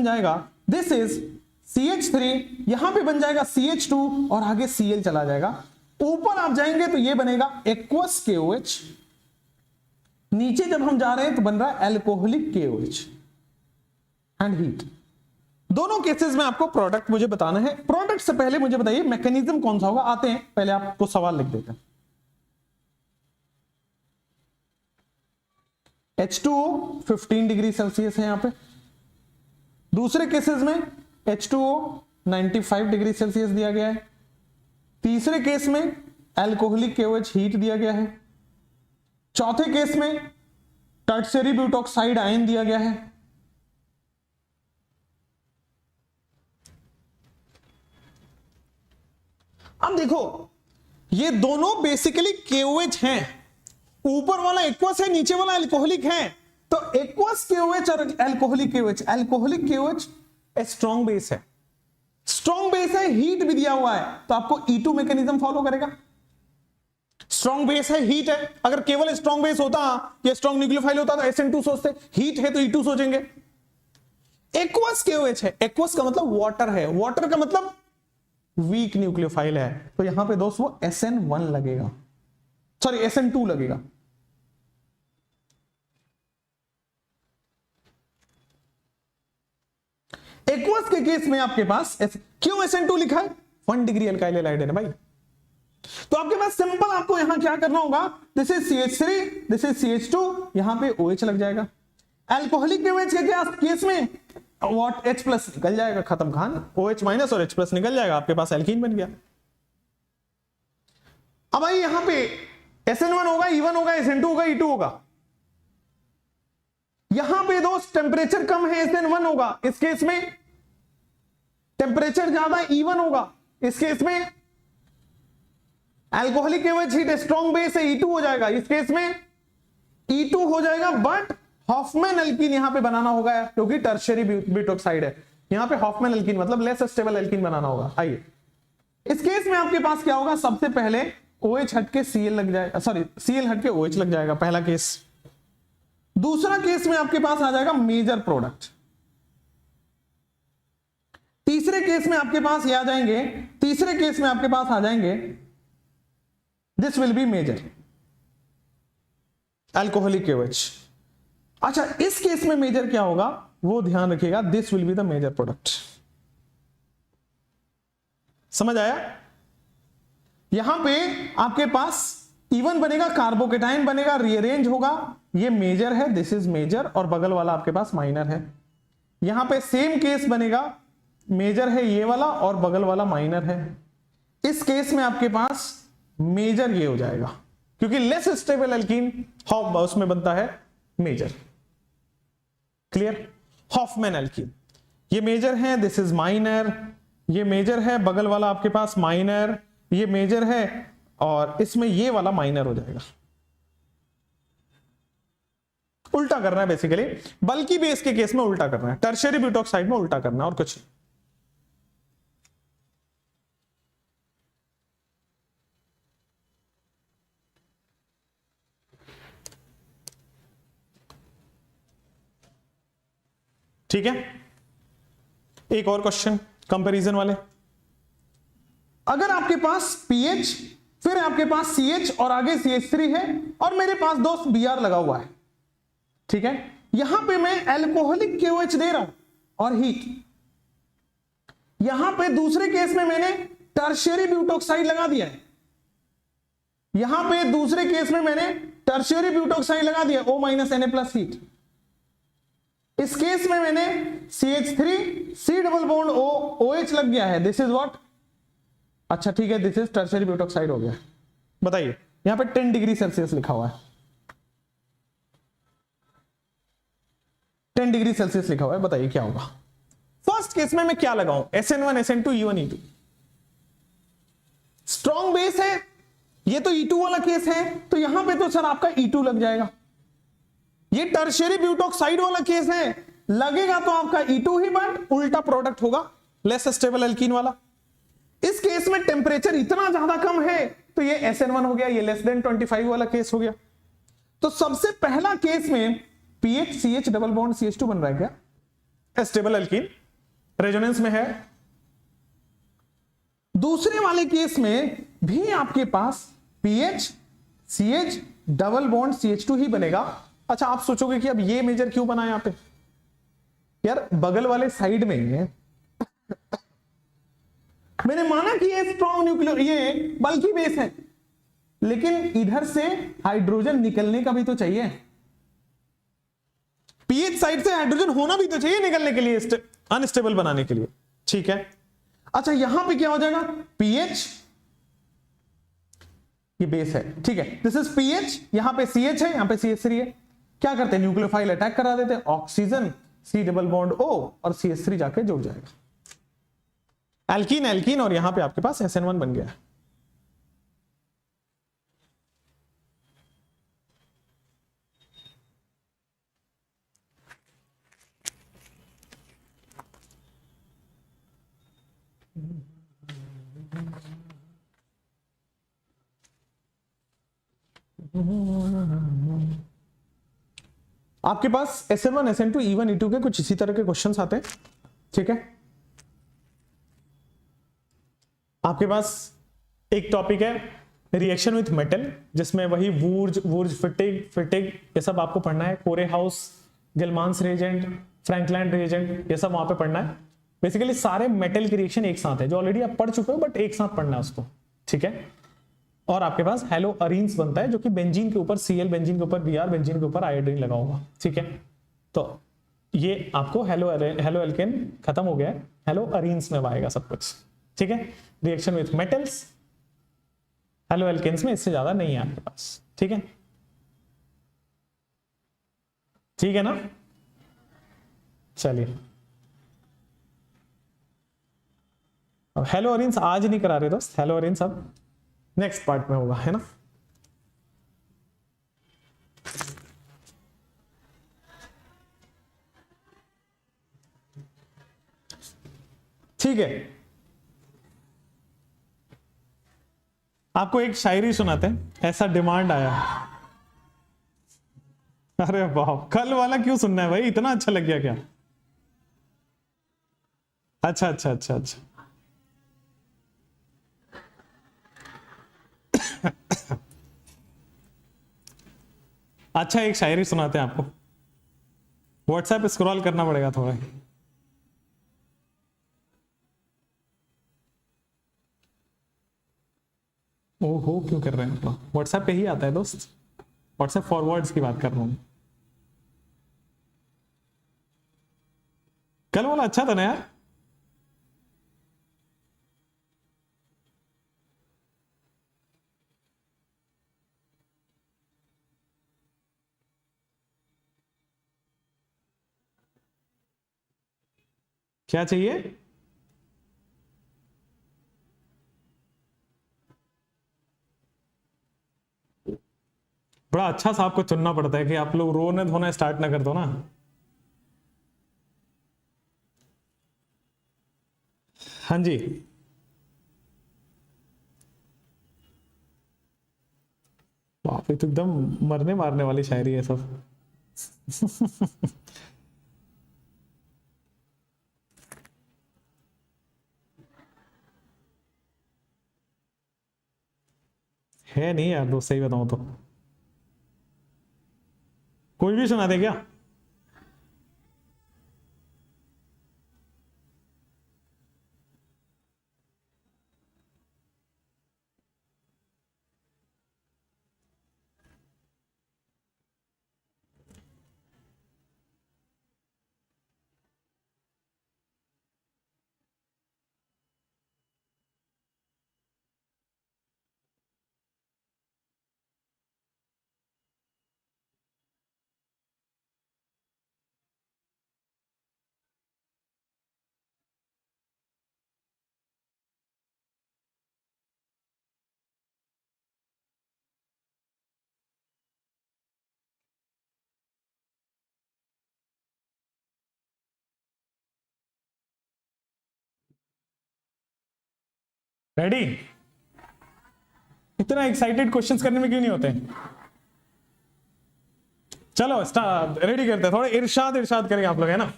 जाएगा, दिस इज CH3, यहां पे बन जाएगा CH2 और आगे Cl चला जाएगा। ऊपर आप जाएंगे तो ये बनेगा एक्वस KOH, नीचे जब हम जा रहे हैं तो बन रहा है एल्कोहलिक KOH एंड हीट। दोनों केसेस में आपको प्रोडक्ट मुझे बताना है। प्रोडक्ट से पहले मुझे बताइए मैकेनिज्म कौन सा होगा। आते हैं, पहले आपको सवाल लिख देते हैं। H2O 15 डिग्री सेल्सियस है यहां पे। दूसरे केसेस में H2O 95 डिग्री सेल्सियस दिया गया है। तीसरे केस में एल्कोहलिक KOH हीट दिया गया है। चौथे केस में टर्शियरी ब्यूटॉक्साइड आयन दिया गया है। अब देखो, ये दोनों बेसिकली KOH हैं, ऊपर वाला एक्वस है, नीचे वाला अल्कोहलिक है, तो एक्वस KOH और alcoholic KOH, alcoholic KOH strong base है, स्ट्रॉन्ग बेस है, हीट भी दिया हुआ है, तो आपको E2 मैकेनिज्म फॉलो करेगा। स्ट्रॉन्ग बेस है, हीट है, अगर केवल स्ट्रॉन्ग बेस होता या स्ट्रॉन्ग न्यूक्लियोफाइल होता तो SN2 सोचते, हीट है तो E2 सोचेंगे। एक्वस KOH है, एक्वस का मतलब वाटर है, वाटर का मतलब वीक न्यूक्लियोफाइल है, तो यहां पे दोस्त वो SN1 लगेगा, सॉरी SN2 लगेगा। एक्वस के केस में आपके पास क्यों SN2 लिखा है? 1 डिग्री अल्काइल हैलाइड है ना भाई, तो आपके पास सिंपल आपको यहां क्या करना होगा, this is CH3, this is CH2, यहां पे OH लग जाएगा। अल्कोहलिक KOH के केस में वॉट H प्लस निकल जाएगा, खत्म कहानी, OH माइनस और H प्लस निकल जाएगा, आपके पास एल्कीन बन गया। अब भाई यहां पे SN1 होगा, E1 होगा, SN2 होगा, E2 होगा। यहां पे दोस्त टेम्परेचर कम है, SN1 होगा, इस केस में टेम्परेचर ज्यादा E1 होगा, इस केस में alcoholic KOH heat strong base है, E2 हो जाएगा, इस केस में E2 हो जाएगा, बट हॉफमैन एल्कीन यहां पे बनाना होगा क्योंकि टर्शियरी ब्यूटोक्साइड है, यहां पे हॉफमैन एल्कीन मतलब लेस स्टेबल एल्कीन बनाना होगा। आइए इस केस में आपके पास क्या होगा, सबसे पहले OH हट के Cl लग जाएगा, सॉरी Cl हट के OH लग जाएगा, पहला केस। दूसरा केस में आपके पास आ जाएगा मेजर प्रोडक्ट, तीसरे केस में आपके पास ये आ जाएंगे, तीसरे केस में आपके पास आ जाएंगे this will be major alcoholic KOH। अच्छा इस केस में मेजर क्या होगा वो ध्यान रखिएगा, this will be the major product. समझ आया? यहां पे आपके पास E1 बनेगा, कार्बोकेटाइन बनेगा, रीअरेंज होगा, ये मेजर है, दिस इज मेजर, और बगल वाला आपके पास माइनर है। यहां पे सेम केस बनेगा, मेजर है ये वाला और बगल वाला माइनर है। इस केस में आपके पास मेजर ये हो जाएगा क्योंकि लेस स्टेबल एल्कीन उसमें बनता है मेजर। क्लियर? हॉफमैन एल्कीन ये मेजर है, दिस इज माइनर, ये मेजर है, बगल वाला आपके पास माइनर, ये मेजर है, और इसमें ये वाला माइनर हो जाएगा। उल्टा करना है बेसिकली, बल्कि बेस के केस में उल्टा करना है, टर्शियरी ब्यूटोक्साइड में उल्टा करना है और कुछ। ठीक है, एक और क्वेश्चन कंपैरिजन वाले। अगर आपके पास pH, फिर आपके पास CH और आगे CH3 है, और मेरे पास दोस्त Br लगा हुआ है, ठीक है, यहां पे मैं अल्कोहलिक KOH दे रहा हूं और हीट, यहां पे दूसरे केस में मैंने टर्शियरी ब्यूटोक्साइड लगा दिया है, यहां पे दूसरे केस में मैंने टर्शियरी ब्यूटोक्साइड लगा दिया O minus Na plus heat. इस केस में मैंने CH3 C double bond O OH लग गया है, दिस इज व्हाट, अच्छा ठीक है, दिस इज टर्शियरी ब्यूटोक्साइड हो गया। बताइए यहां पे 10 डिग्री सेल्सियस लिखा हुआ है, 10 डिग्री सेल्सियस लिखा हुआ है, बताइए क्या होगा। फर्स्ट केस में मैं क्या लगाऊं, SN1 SN2 E1 E2, strong base है, ये तो E2 वाला केस है, तो यहां पे तो सर आपका E2 लग जाएगा। ये टर्शियरी ब्यूटोक्साइड वाला केस है, लगेगा तो आपका E2 ही, बट उल्टा प्रोडक्ट होगा, लेस स्टेबल एल्कीन वाला। इस केस में टेम्परेचर इतना ज्यादा कम है तो ये SN1 हो गया, ये लेस देन 25 वाला केस हो गया। तो सबसे पहला केस में pH CH double bond CH2 बन रहा है क्या, स्टेबल एल्कीन रेजोनेंस में है। दूसरे वाले केस में भी आपके पास pH CH double bond CH2 ही बनेगा। अच्छा आप सोचोगे कि अब ये मेजर क्यों बना यहां पे, यार बगल वाले साइड में है, मैंने माना कि ये स्ट्रॉन्ग न्यूक्लियो ये बल्कि बेस है, लेकिन इधर से हाइड्रोजन निकलने का भी तो चाहिए, पीएच साइड से हाइड्रोजन होना भी तो चाहिए निकलने के लिए, अनस्टेबल बनाने के लिए, ठीक है। अच्छा यहां पे क्या हो जाएगा, पीएच ये बेस है, ठीक है, दिस इज पीएच, यहां पे सीएच है, यहां पे CH3 है, क्या करते हैं न्यूक्लियोफाइल अटैक करा देते हैं, oxygen C double bond O और CH3 जाके जुड़ जाएगा, एल्कीन एल्कीन, और यहां पे आपके पास SN1 बन गया है। आपके पास SN1 SN2 E1 E2 के कुछ इसी तरह के क्वेश्चंस आते हैं, ठीक है। आपके पास एक टॉपिक है रिएक्शन विथ मेटल, जिसमें वही वूर्ज वूर्ज फिटिग फिटिग ये सब आपको पढ़ना है। Corey House, Gilman's reagent, Frankland reagent, ये सब वहां पे पढ़ना है। बेसिकली सारे मेटल की रिएक्शन एक साथ है, जो ऑलरेडी आप पढ़ चुके हो, बट एक साथ पढ़ना है उसको, ठीक है। और आपके पास हेलो अरीन्स बनता है, जो कि बेंजीन के ऊपर Cl, बेंजीन के ऊपर Br, बेंजीन के ऊपर आयोडीन लगा होगा, ठीक है। तो ये आपको हेलो एल्केन खत्म हो गया है, हेलो अरीन्स में आएगा सब कुछ, ठीक है। Reaction with metals, halo alkanes में इससे ज्यादा नहीं है आपके पास, ठीक है। ठीक है ना, चलिए। अब हेलो अरीन्स आज नहीं करा रहे दोस्त, हेलो अरीन्स अब नेक्स्ट पार्ट में होगा, है ना। ठीक है, आपको एक शायरी सुनाते हैं, ऐसा डिमांड आया। अरे वाह, कल वाला क्यों सुनना है भाई, इतना अच्छा लग गया क्या? अच्छा अच्छा अच्छा अच्छा। अच्छा, एक शायरी सुनाते हैं आपको, व्हाट्सएप स्क्रॉल करना पड़ेगा थोड़ा। ओहो, क्यों कर रहे हैं? व्हाट्सएप पे ही आता है दोस्त, व्हाट्सएप फॉरवर्ड्स की बात कर रहा हूं। कल वाला अच्छा था ना यार। क्या चाहिए? बड़ा अच्छा सा आपको चुनना पड़ता है कि आप लोग रोने धोना स्टार्ट ना कर दो ना। हाँ जी, बाप रे, तो एकदम मरने मारने वाली शायरी है सब। है नहीं यार दोस्त, सही बताऊं तो कोई भी सुना दे क्या? रेडी? इतना एक्साइटेड क्वेश्चंस करने में क्यों नहीं होते? चलो स्टार्ट, रेडी करते हैं, थोड़ा इरशाद इरशाद करेंगे आप लोग, है ना।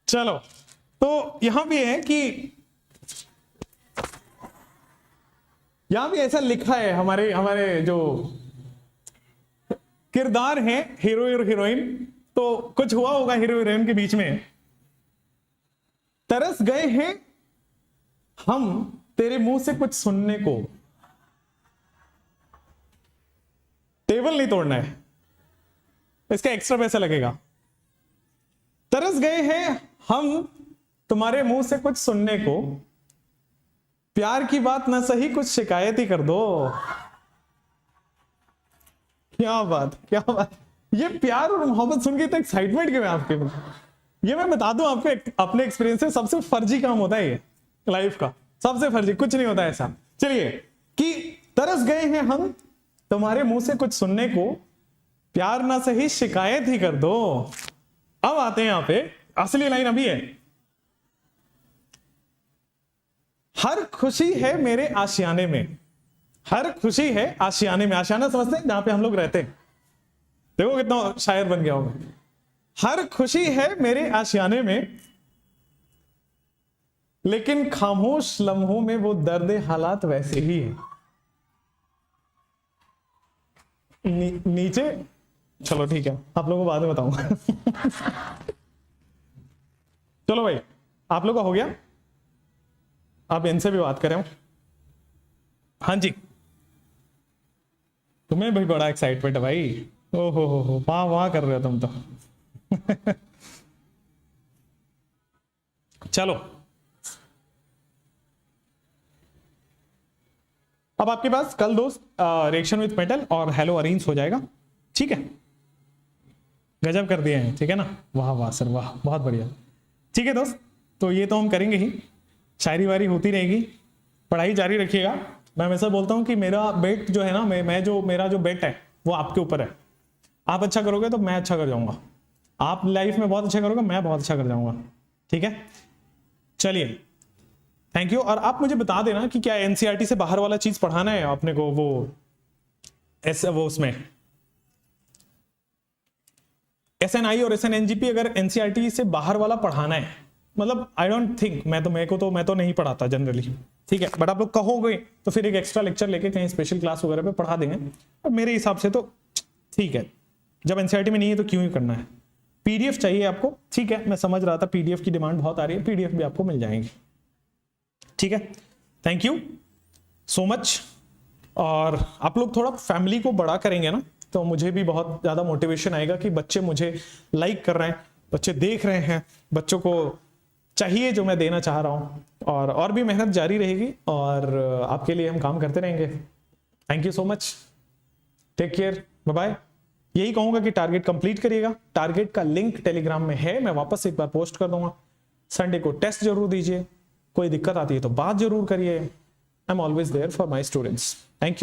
चलो, तो यहां भी है कि यहां भी ऐसा लिखा है, हमारे हमारे जो किरदार हैं हीरो और हीरोइन, तो कुछ हुआ होगा हीरो हीरोइन के बीच में। तरस गए हैं हम तेरे मुंह से कुछ सुनने को, टेबल नहीं तोड़ना है, इसका एक्स्ट्रा पैसा लगेगा। तरस गए हैं हम तुम्हारे मुंह से कुछ सुनने को, प्यार की बात ना सही कुछ शिकायत ही कर दो। क्या बात, क्या बात। ये प्यार और मोहब्बत सुन के तो एक्साइटमेंट क्यों है आपके में? ये मैं बता दूं आपको अपने एक्सपीरियंस से, सबसे फर्जी काम होता है ये लाइफ का, सबसे फर्जी, कुछ नहीं होता ऐसा। चलिए, कि तरस गए हैं हम तुम्हारे मुंह से कुछ सुनने को, प्यार ना सही शिकायत ही कर दो। अब आते हैं यहां पे, असली लाइन अभी है। हर खुशी है मेरे आशियाने में, हर खुशी है आशियाने में, आशियाना समझते हैं जहां पे हम लोग रहते हैं, देखो कितना शायर बन गया हूं मैं। हर खुशी है मेरे आशियाने में, लेकिन खामोश लम्हों में वो दर्द हालात वैसे ही है। नीचे चलो ठीक है, आप लोगों को बाद में बताऊंगा। चलो भाई, आप लोग का हो गया, आप इनसे भी बात करें। हाँ जी, तुम्हें भी बड़ा एक्साइटमेंट है भाई, ओहो हो वाह वाह कर रहे हो तुम तो। चलो, अब आपके पास कल दोस्त रिएक्शन विथ मेटल और हेलो अरेंज हो जाएगा, ठीक है। गजब कर दिए हैं, ठीक है ना, वाह वाह सर वाह, बहुत बढ़िया। ठीक है दोस्त, तो ये तो हम करेंगे ही, शायरी वारी होती रहेगी, पढ़ाई जारी रखिएगा। मैं हमेशा बोलता हूँ कि मेरा बेट जो है ना, मेरा जो बेट है वो आपके ऊपर है। आप अच्छा करोगे तो मैं अच्छा कर जाऊंगा, आप लाइफ में बहुत अच्छा करोगे, मैं बहुत अच्छा कर जाऊंगा, ठीक है। चलिए, थैंक यू। और आप मुझे बता देना कि क्या एनसीईआरटी से बाहर वाला चीज पढ़ाना है अपने को, वो उसमें एसएनआई और एसएनएनजीपी अगर एनसीईआरटी से बाहर वाला पढ़ाना है, मतलब आई डोंट थिंक, मैं तो नहीं पढ़ाता जनरली, ठीक है, बट आप लोग कहोगे तो फिर एक एक्स्ट्रा लेक्चर लेके कहीं स्पेशल क्लास वगैरह पे पढ़ा देंगे। और मेरे हिसाब से तो ठीक है, जब एनसीईआरटी में नहीं है तो क्यों ही करना है। पीडीएफ चाहिए आपको, ठीक है, मैं समझ रहा था पीडीएफ की डिमांड बहुत आ रही है, पीडीएफ भी आपको मिल जाएंगे, ठीक है। Thank you so much. और आप लोग थोड़ा फैमिली को बड़ा करेंगे ना, तो मुझे भी बहुत ज़्यादा मोटिवेशन आएगा कि बच्चे मुझे लाइक कर रहे हैं, बच्चे देख रहे हैं, बच्चों को चाहिए जो मैं देना चाह रहा हूँ, और भी मेहनत जारी रहेगी और आपके लिए हम काम करते रहेंगे। Thank you so much, take care, bye bye. यही कहूँगा कि टारगेट कंप्लीट करिएगा, टारगेट का लिंक टेलीग्राम में है, मैं वापस एक बार पोस्ट कर दूंगा। संडे को टेस्ट जरूर दीजिए, कोई दिक्कत आती है तो बात जरूर करिए। I am always there for my students. Thank you.